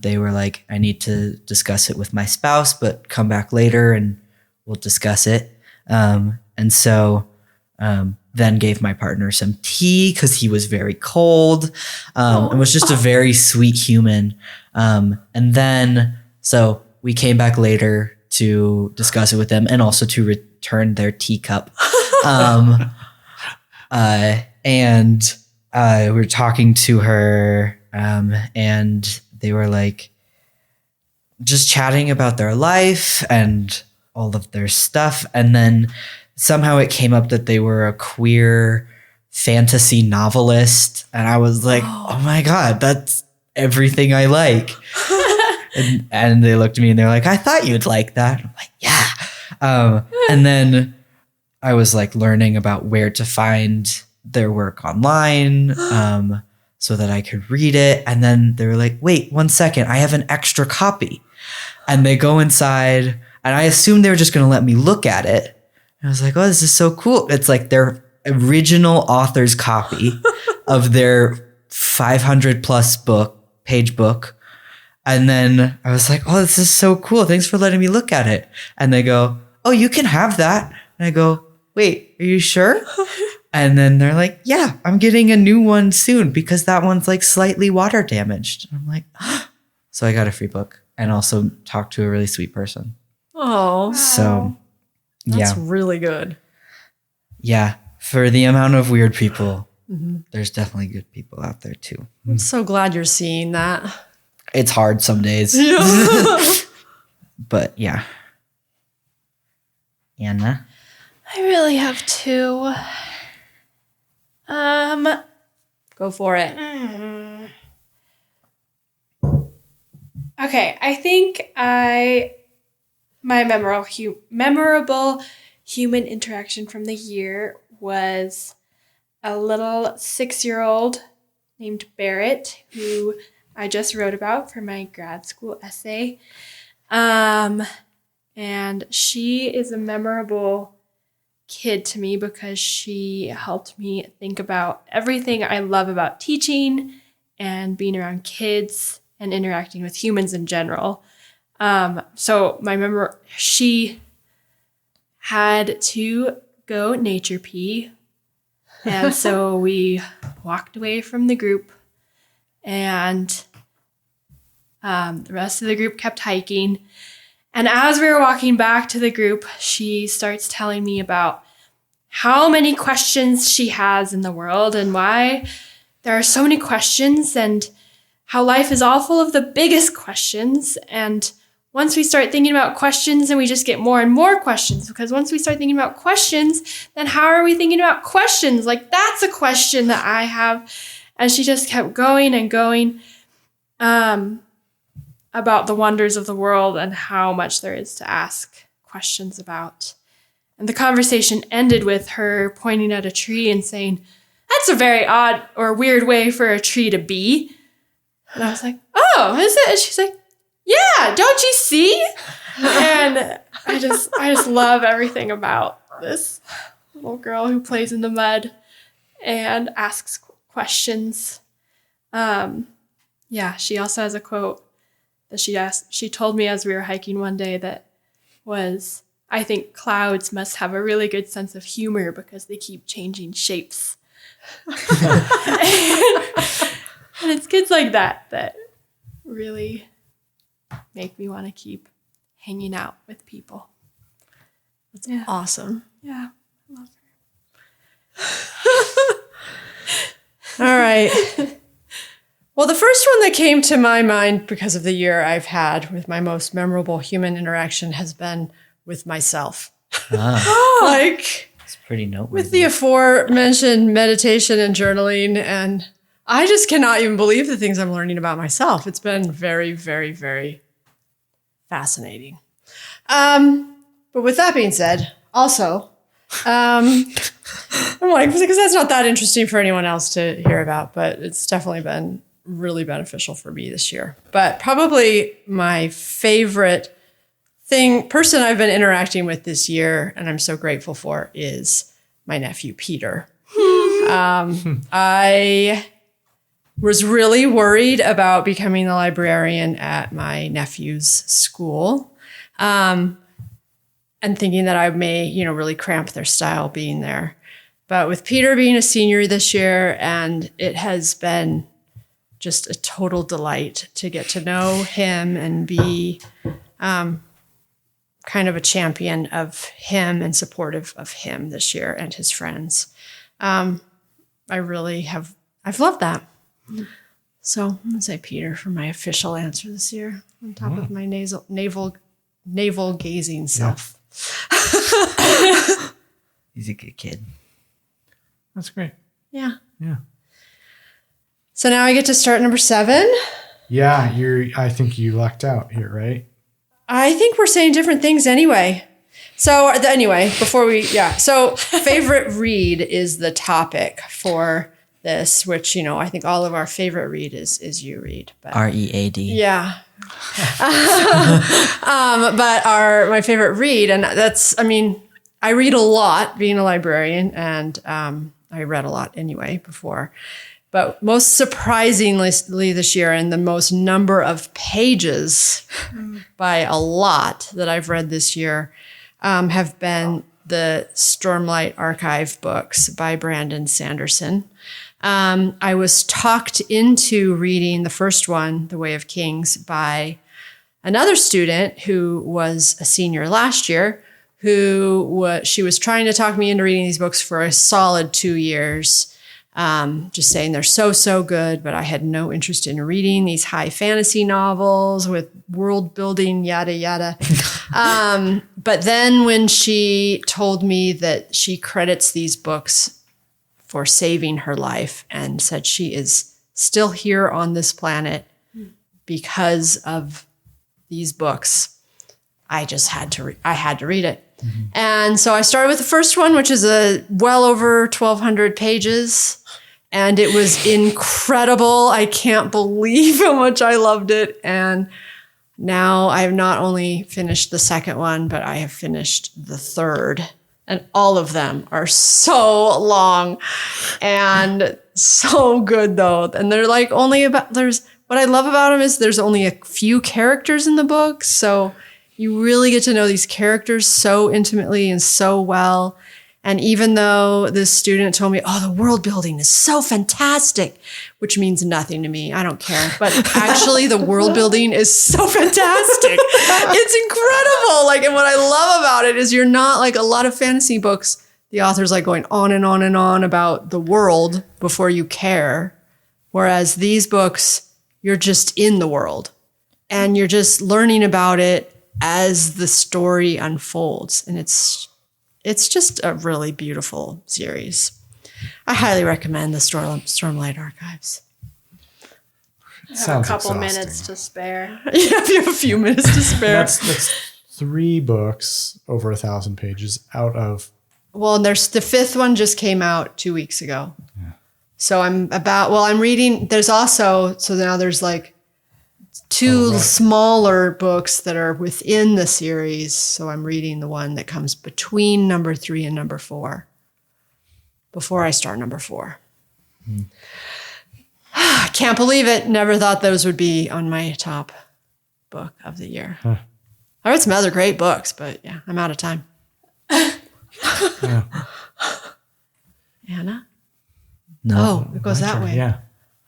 They were like, I need to discuss it with my spouse, but come back later and we'll discuss it. And so then gave my partner some tea because he was very cold, and was just a very sweet human. And then, so we came back later to discuss it with them and also to return their teacup. And we were talking to her, and they were like just chatting about their life and all of their stuff. And then somehow it came up that they were a queer fantasy novelist. And I was like, oh my God, that's everything I like. and they looked at me and they're like, I thought you'd like that. I'm like, yeah. And then I was like learning about where to find their work online. so that I could read it. And then they were like, wait 1 second, I have an extra copy. And they go inside, and I assumed they were just going to let me look at it. And I was like, oh, this is so cool. It's like their original author's copy of their 500 plus page book. And then I was like, oh, this is so cool. Thanks for letting me look at it. And they go, oh, you can have that. And I go, wait, are you sure? And then they're like, yeah, I'm getting a new one soon because that one's like slightly water damaged. And I'm like, so I got a free book and also talked to a really sweet person. Oh, So that's yeah. really good. Yeah. For the amount of weird people, there's definitely good people out there too. I'm so glad you're seeing that. It's hard some days. But yeah. Anna? I really have two. Go for it. Okay, I think my memorable human interaction from the year was a little 6-year-old named Barrett, who I just wrote about for my grad school essay. And she is a memorable kid to me because she helped me think about everything I love about teaching and being around kids and interacting with humans in general. So she had to go nature pee. And so we walked away from the group, and the rest of the group kept hiking. And as we were walking back to the group, she starts telling me about how many questions she has in the world and why there are so many questions and how life is all full of the biggest questions. And once we start thinking about questions, then we just get more and more questions, because once we start thinking about questions, then how are we thinking about questions? Like, that's a question that I have. And she just kept going and going about the wonders of the world and how much there is to ask questions about. And the conversation ended with her pointing at a tree and saying, "That's a very odd or weird way for a tree to be." And I was like, "Oh, is it?" And she's like, "Yeah, don't you see?" And I just love everything about this little girl who plays in the mud and asks questions. Yeah, she also has a quote that she told me as we were hiking one day that was, "I think clouds must have a really good sense of humor because they keep changing shapes." And it's kids like that really make me want to keep hanging out with people. That's awesome. Yeah, I love her. All right. Well, the first one that came to my mind because of the year I've had with my most memorable human interaction has been with myself. Like, It's pretty noteworthy. with the aforementioned meditation and journaling, and I just cannot even believe the things I'm learning about myself. It's been very, very, very fascinating. But with that being said, also, I'm like, because that's not that interesting for anyone else to hear about, but it's definitely been really beneficial for me this year. But probably my favorite person I've been interacting with this year, and I'm so grateful for, is my nephew, Peter. I was really worried about becoming the librarian at my nephew's school, and thinking that I may, really cramp their style being there. But with Peter being a senior this year, and it has been just a total delight to get to know him and be kind of a champion of him and supportive of him this year and his friends. I've loved that. So I'm going to say Peter for my official answer this year, on top of my navel gazing self. He's a good kid. That's great. Yeah. Yeah. So now I get to start number 7. Yeah, I think you lucked out here, right? I think we're saying different things anyway. So anyway, so favorite read is the topic for this, which, you know, I think all of our favorite read is You Read. But READ. yeah. But my favorite read, and that's, I mean, I read a lot being a librarian, and I read a lot anyway before. But most surprisingly this year, and the most number of pages by a lot that I've read this year, have been the Stormlight Archive books by Brandon Sanderson. I was talked into reading the first one, The Way of Kings, by another student who was a senior last year, she was trying to talk me into reading these books for a solid 2 years, just saying they're so good, but I had no interest in reading these high fantasy novels with world building, yada, yada. But then when she told me that she credits these books for saving her life and said she is still here on this planet because of these books, I just had to read it. Mm-hmm. And so I started with the first one, which is well over 1,200 pages. And it was incredible. I can't believe how much I loved it. And now I have not only finished the second one, but I have finished the third. And all of them are so long and so good, though. And they're like what I love about them is there's only a few characters in the book. So you really get to know these characters so intimately and so well. And even though this student told me, the world building is so fantastic, which means nothing to me. I don't care. But actually, the world building is so fantastic. It's incredible. Like, and what I love about it is you're not like a lot of fantasy books. The author's like going on and on and on about the world before you care. Whereas these books, you're just in the world and you're just learning about it as the story unfolds. And it's just a really beautiful series. I highly recommend the Stormlight Archives. I have a couple minutes to spare. Yeah, if you have a few minutes to spare. That's 3 books over 1,000 pages out of. Well, and there's the 5th one just came out 2 weeks ago. Yeah. So I'm reading. There's also, so now there's like 2 smaller books that are within the series. So I'm reading the one that comes between number 3 and number 4 before I start number 4. I can't believe it. Never thought those would be on my top book of the year. Huh. I read some other great books, but yeah, I'm out of time. Anna? No. It goes that way. Yeah.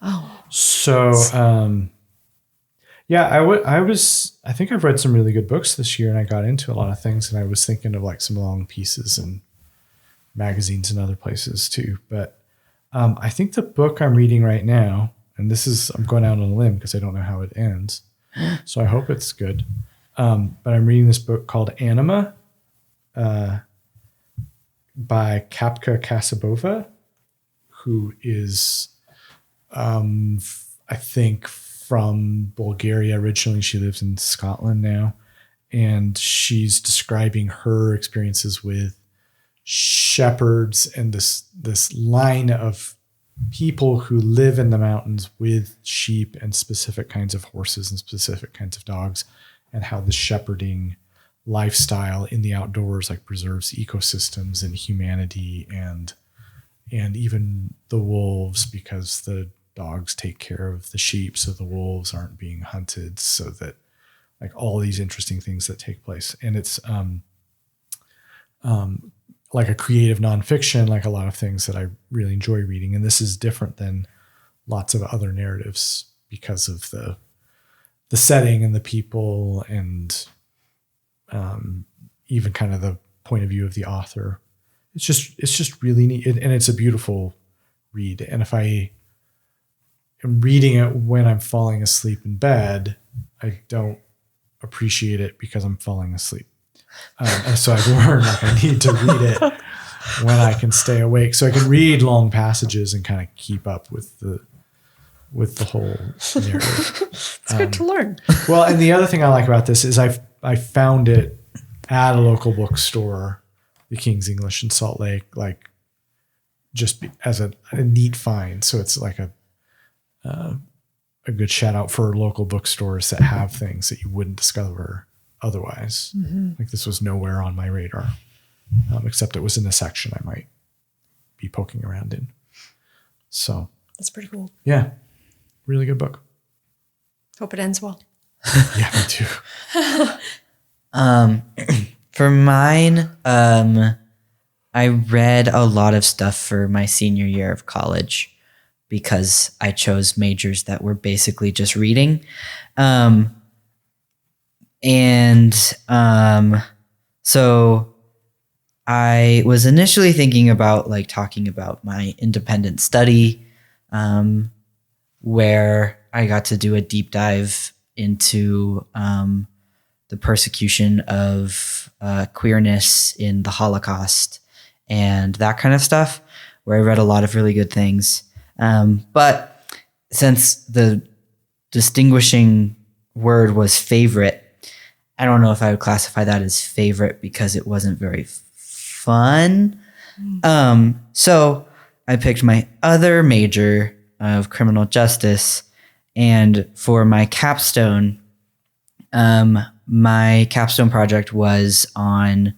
Oh. So, yeah, I think I've read some really good books this year, and I got into a lot of things, and I was thinking of like some long pieces and magazines and other places too. But I think the book I'm reading right now, and I'm going out on a limb because I don't know how it ends, so I hope it's good. But I'm reading this book called Anima by Kapka Kasabova, who is, I think, from Bulgaria originally. She lives in Scotland now, and she's describing her experiences with shepherds and this line of people who live in the mountains with sheep and specific kinds of horses and specific kinds of dogs, and how the shepherding lifestyle in the outdoors like preserves ecosystems and humanity and even the wolves, because the dogs take care of the sheep so the wolves aren't being hunted, so that like all these interesting things that take place. And it's like a creative nonfiction, like a lot of things that I really enjoy reading. And this is different than lots of other narratives because of the setting and the people and even kind of the point of view of the author. It's just really neat. And it's a beautiful read. And if I am reading it when I'm falling asleep in bed, I don't appreciate it because I'm falling asleep. And so I've learned like I need to read it when I can stay awake, so I can read long passages and kind of keep up with the whole narrative. It's good to learn. Well, and the other thing I like about this is I found it at a local bookstore, the King's English in Salt Lake, like as a neat find. So it's like a good shout out for local bookstores that have things that you wouldn't discover otherwise. Like this was nowhere on my radar, except it was in a section I might be poking around in. So That's pretty cool. yeah, really good book. Hope it ends well. Yeah, me too. For mine, I read a lot of stuff for my senior year of college because I chose majors that were basically just reading. So I was initially thinking about like talking about my independent study, where I got to do a deep dive into the persecution of queerness in the Holocaust and that kind of stuff, where I read a lot of really good things. But since the distinguishing word was favorite, I don't know if I would classify that as favorite because it wasn't very fun. So I picked my other major of criminal justice, and for my capstone, my capstone project was on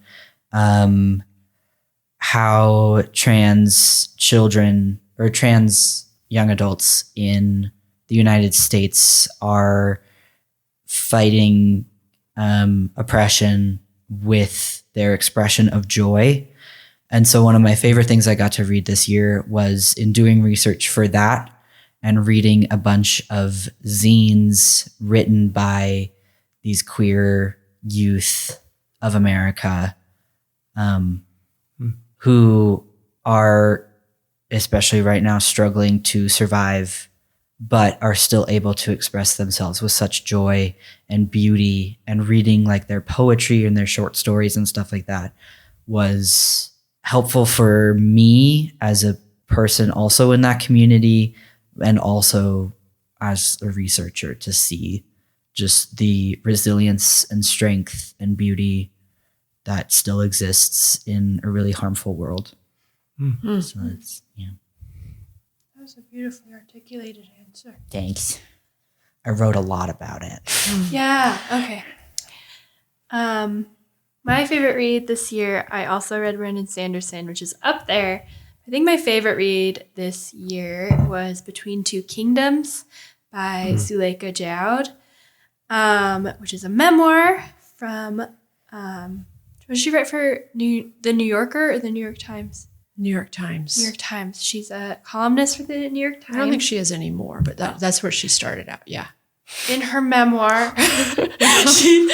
how trans children or trans young adults in the United States are fighting oppression with their expression of joy. And so one of my favorite things I got to read this year was in doing research for that and reading a bunch of zines written by these queer youth of America, who are, especially right now, struggling to survive, but are still able to express themselves with such joy and beauty, and reading like their poetry and their short stories and stuff like that was helpful for me as a person also in that community, and also as a researcher to see just the resilience and strength and beauty that still exists in a really harmful world. So it's, yeah. That was a beautifully articulated answer. Thanks. I wrote a lot about it. Yeah. Okay. My favorite read this year, I also read Brandon Sanderson, which is up there. I think my favorite read this year was Between Two Kingdoms by Zuleika Joud, which is a memoir from, what did she write for the New Yorker or the New York Times? New York Times. New York Times. She's a columnist for the New York Times. I don't think she is anymore, but that's where she started out. Yeah. In her memoir, she's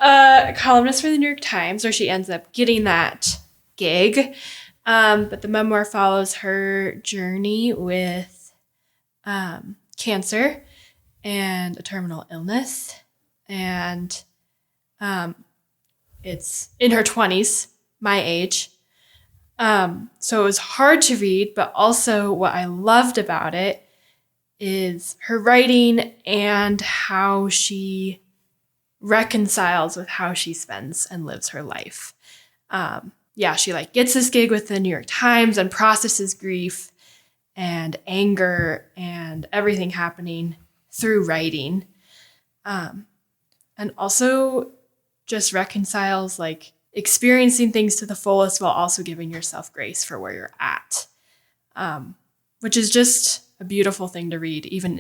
a columnist for the New York Times, where she ends up getting that gig. But the memoir follows her journey with cancer and a terminal illness. And it's in her 20s, my age. So it was hard to read, but also what I loved about it is her writing and how she reconciles with how she spends and lives her life. She like gets this gig with the New York Times and processes grief and anger and everything happening through writing. And also just reconciles like experiencing things to the fullest while also giving yourself grace for where you're at, which is just a beautiful thing to read. Even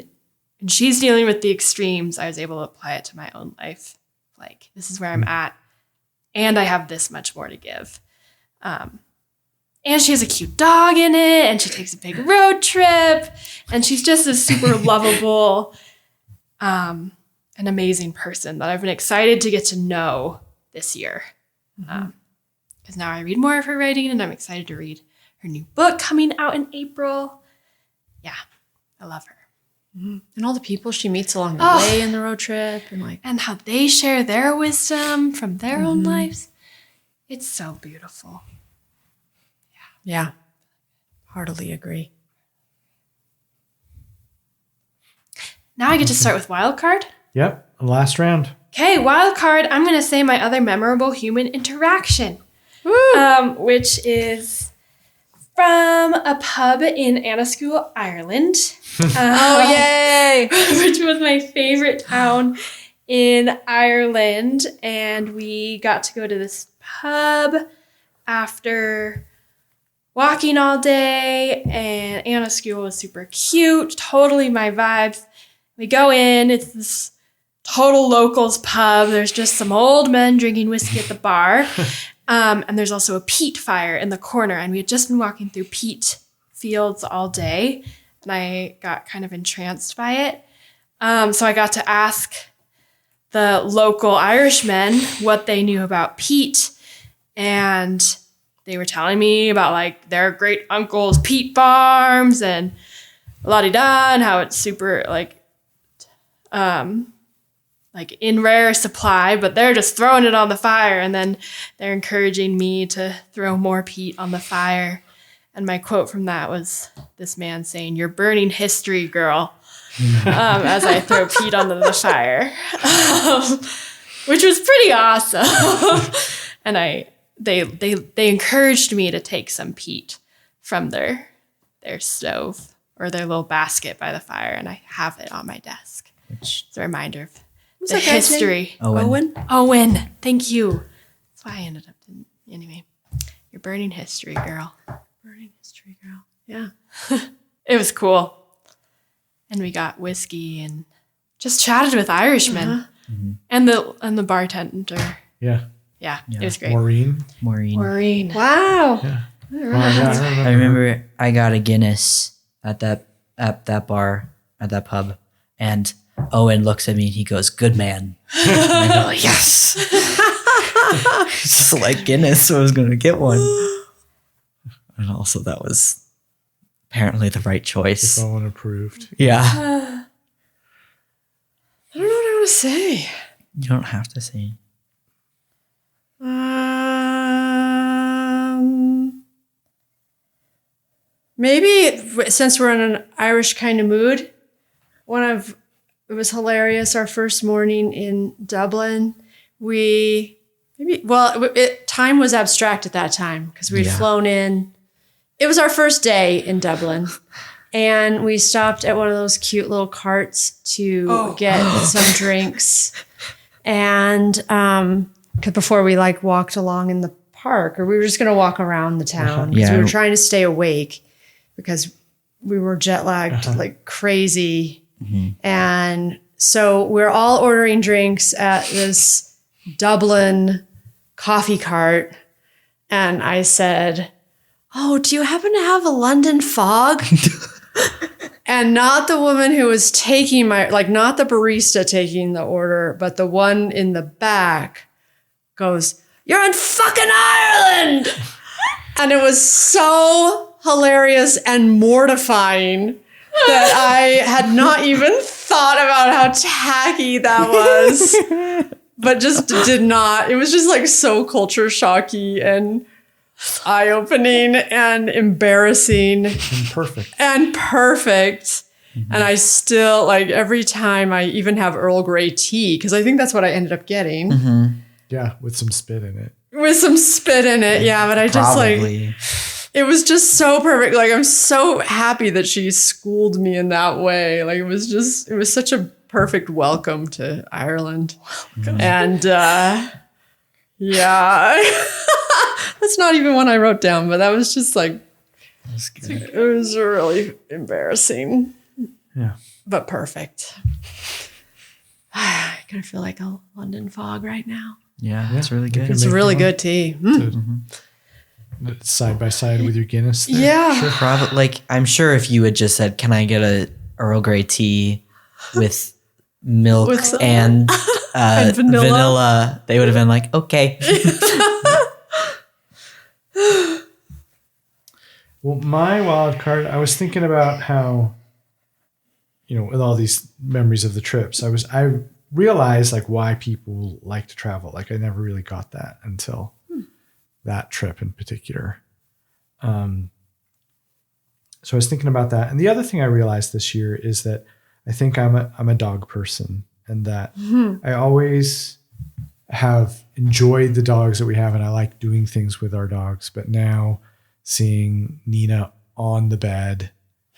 when she's dealing with the extremes, I was able to apply it to my own life. Like, this is where I'm at, and I have this much more to give. And she has a cute dog in it, and she takes a big road trip, and she's just a super lovable, an amazing person that I've been excited to get to know this year. Because now I read more of her writing, and I'm excited to read her new book coming out in April. Yeah, I love her. And all the people she meets along the way in the road trip, and how they share their wisdom from their own lives. It's so beautiful. Yeah. Heartily agree. Now I get to start with wild card. Yep. Last round. Okay, wild card. I'm going to say my other memorable human interaction, which is from a pub in Anascool, Ireland. Oh, yay! Which was my favorite town in Ireland. And we got to go to this pub after walking all day, and Anascool was super cute, totally my vibes. We go in, it's this total locals pub. There's just some old men drinking whiskey at the bar. And there's also a peat fire in the corner. And we had just been walking through peat fields all day. And I got kind of entranced by it. So I got to ask the local Irishmen what they knew about peat. And they were telling me about like their great uncle's peat farms and la-di-da, and how it's super like in rare supply, but they're just throwing it on the fire, and then they're encouraging me to throw more peat on the fire. And my quote from that was this man saying, "You're burning history, girl," as I throw peat onto the fire, which was pretty awesome. And they encouraged me to take some peat from their stove or their little basket by the fire, and I have it on my desk. It's a reminder of the history. Owen. Thank you. That's why I ended up anyway. You're burning history, girl. Burning history, girl. Yeah. It was cool. And we got whiskey and just chatted with Irishmen. And the bartender. Yeah. Yeah, it was great. Maureen. Wow. Yeah. I remember I got a Guinness at that bar, at that pub, and Owen looks at me and he goes, "Good man." And I go, "Yes." It's just like Guinness, so I was going to get one. And also that was apparently the right choice. If Owen approved. Yeah. I don't know what I want to say. You don't have to say. Maybe since we're in an Irish kind of mood, it was hilarious. Our first morning in Dublin, time was abstract at that time because we'd flown in. It was our first day in Dublin, and we stopped at one of those cute little carts to get some drinks, and before we like walked along in the park, or we were just going to walk around the town because we were trying to stay awake because we were jet lagged like crazy. And so we're all ordering drinks at this Dublin coffee cart. And I said, "Oh, do you happen to have a London fog?" And not the woman who was taking not the barista taking the order, but the one in the back goes, "You're in fucking Ireland." And it was so hilarious and mortifying that I had not even thought about how tacky that was, but just did not. It was just like so culture shocky and eye-opening and embarrassing. And perfect. And I still, like, every time I even have Earl Grey tea, because I think that's what I ended up getting. Yeah, with some spit in it. Yeah, but I just it was just so perfect. Like, I'm so happy that she schooled me in that way. Like, it was such a perfect welcome to Ireland. And yeah, that's not even one I wrote down, but that was just like, it was really embarrassing. Yeah. But perfect. I kind of feel like a London fog right now. Yeah, that's really good. It's really good tea. Side by side with your Guinness there. Yeah. Sure, probably. Like, I'm sure if you had just said, "Can I get a Earl Grey tea with milk and vanilla?" They would have been like, "Okay." Well, my wild card, I was thinking about how, with all these memories of the trips, I realized like why people like to travel. Like, I never really got that until that trip in particular. So I was thinking about that. And the other thing I realized this year is that I think I'm a dog person, and that I always have enjoyed the dogs that we have, and I like doing things with our dogs. But now, seeing Nina on the bed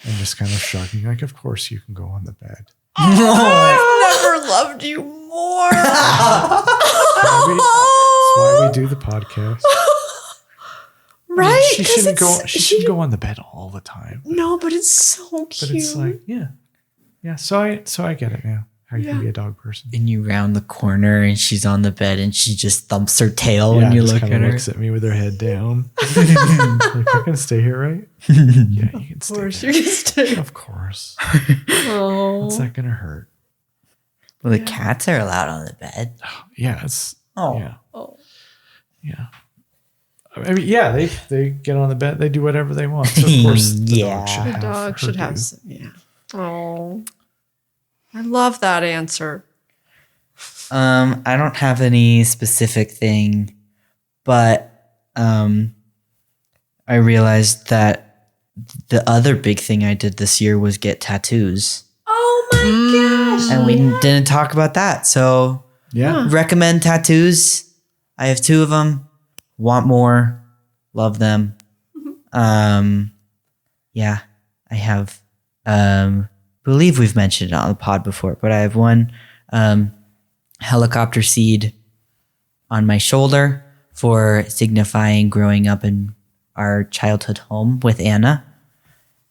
and just kind of shrugging, like, of course you can go on the bed. I've never loved you more. That's why we do the podcast. Right? She shouldn't go. She shouldn't go on the bed all the time. No, but it's so cute. But it's like, yeah. So I get it now. How you can be a dog person. And you round the corner and she's on the bed and she just thumps her tail when you just look at kinda her. looks at me with her head down. Like, you're gonna stay here, right? Yeah, you can stay. Of course, there. you can stay. Of course. Oh. What's that gonna hurt? Well, the cats are allowed on the bed. Yeah, it's. Oh. Yeah. Oh. Yeah. I mean, yeah, they get on the bed. They do whatever they want. So of course, the dog should The have. dog her should have due. some. Yeah. Oh. I love that answer. I don't have any specific thing, but I realized that the other big thing I did this year was get tattoos. Oh my gosh. And we didn't talk about that. So Yeah. recommend tattoos. I have 2 of them. Want more. Love them. Yeah, I have, believe we've mentioned it on the pod before, but I have one helicopter seed on my shoulder for signifying growing up in our childhood home with Anna.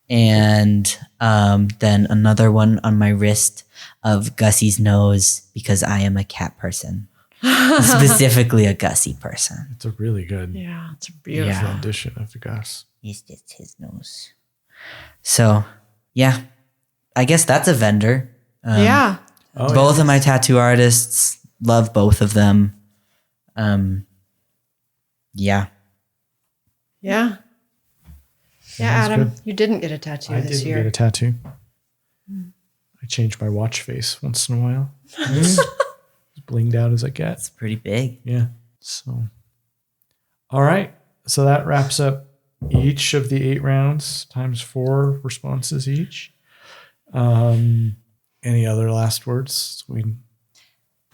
And then another one on my wrist of Gussie's nose because I am a cat person. Specifically a Gussie person. It's a really good Yeah, it's beautiful. rendition of the Gus. It's just his nose. So, yeah. I guess that's a vendor. Yeah. Oh, Both of my tattoo artists, love both of them. Yeah. Yeah. Yeah, Sounds Adam, good. you didn't get a tattoo I this didn't year. get a tattoo. I change my watch face once in a while. As blinged out as I get. It's pretty big. Yeah. So, all right. So that wraps up each of the 8 rounds times 4 responses each. Any other last words?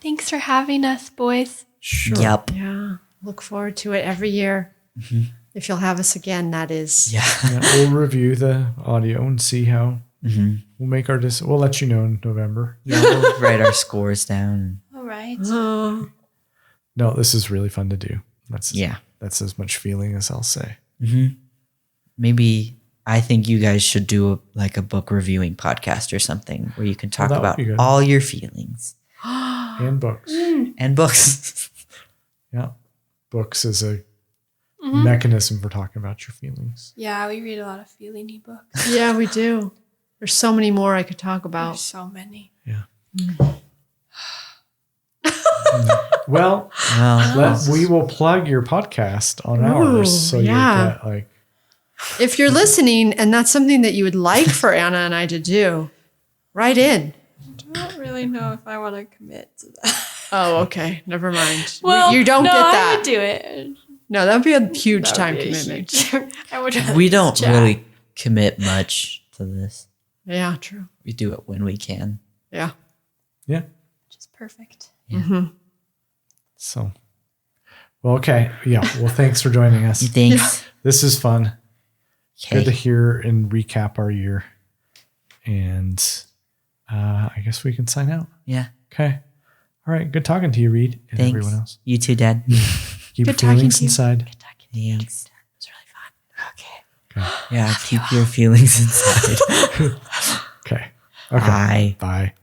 Thanks for having us, boys. Sure. Yep. Yeah. Look forward to it every year. If you'll have us again, that is. Yeah. Yeah, we'll review the audio and see how Mm-hmm. we'll make our We'll let you know in November. Yeah, we'll write our scores down. All right. Oh. No, this is really fun to do. That's Yeah. That's as much feeling as I'll say. Mm-hmm. Maybe I think you guys should do a book reviewing podcast or something where you can talk that would about be good. all your feelings And books. and books. Yeah. Books is a mechanism for talking about your feelings. Yeah, we read a lot of feeling-y books. Yeah, we do. There's so many more I could talk about. There's so many. Yeah. Well, Well, we will plug your podcast on ours. So yeah. you get If you're listening and that's something that you would like for Anna and I to do, write in. I don't really know if I want to commit to that. Oh, okay. Never mind. Well, you don't no, get I that. would do it. No, that would be a huge That time would be a commitment. huge- I would rather we don't chat. really commit much to this. Yeah, true. We do it when we can. Yeah. Yeah. Just perfect. So, well, okay. Yeah. Well, thanks for joining us. Thanks. This is fun. Good to Okay. hear and recap our year. And I guess we can sign out. Yeah. Okay. All right. Good talking to you, Reed, and Thanks. everyone else. You too, Dad. Keep your Good talking feelings to you. inside. Thanks. It's really fun. Okay. Okay. Yeah, keep your feelings inside. Okay. Okay. Bye. Bye.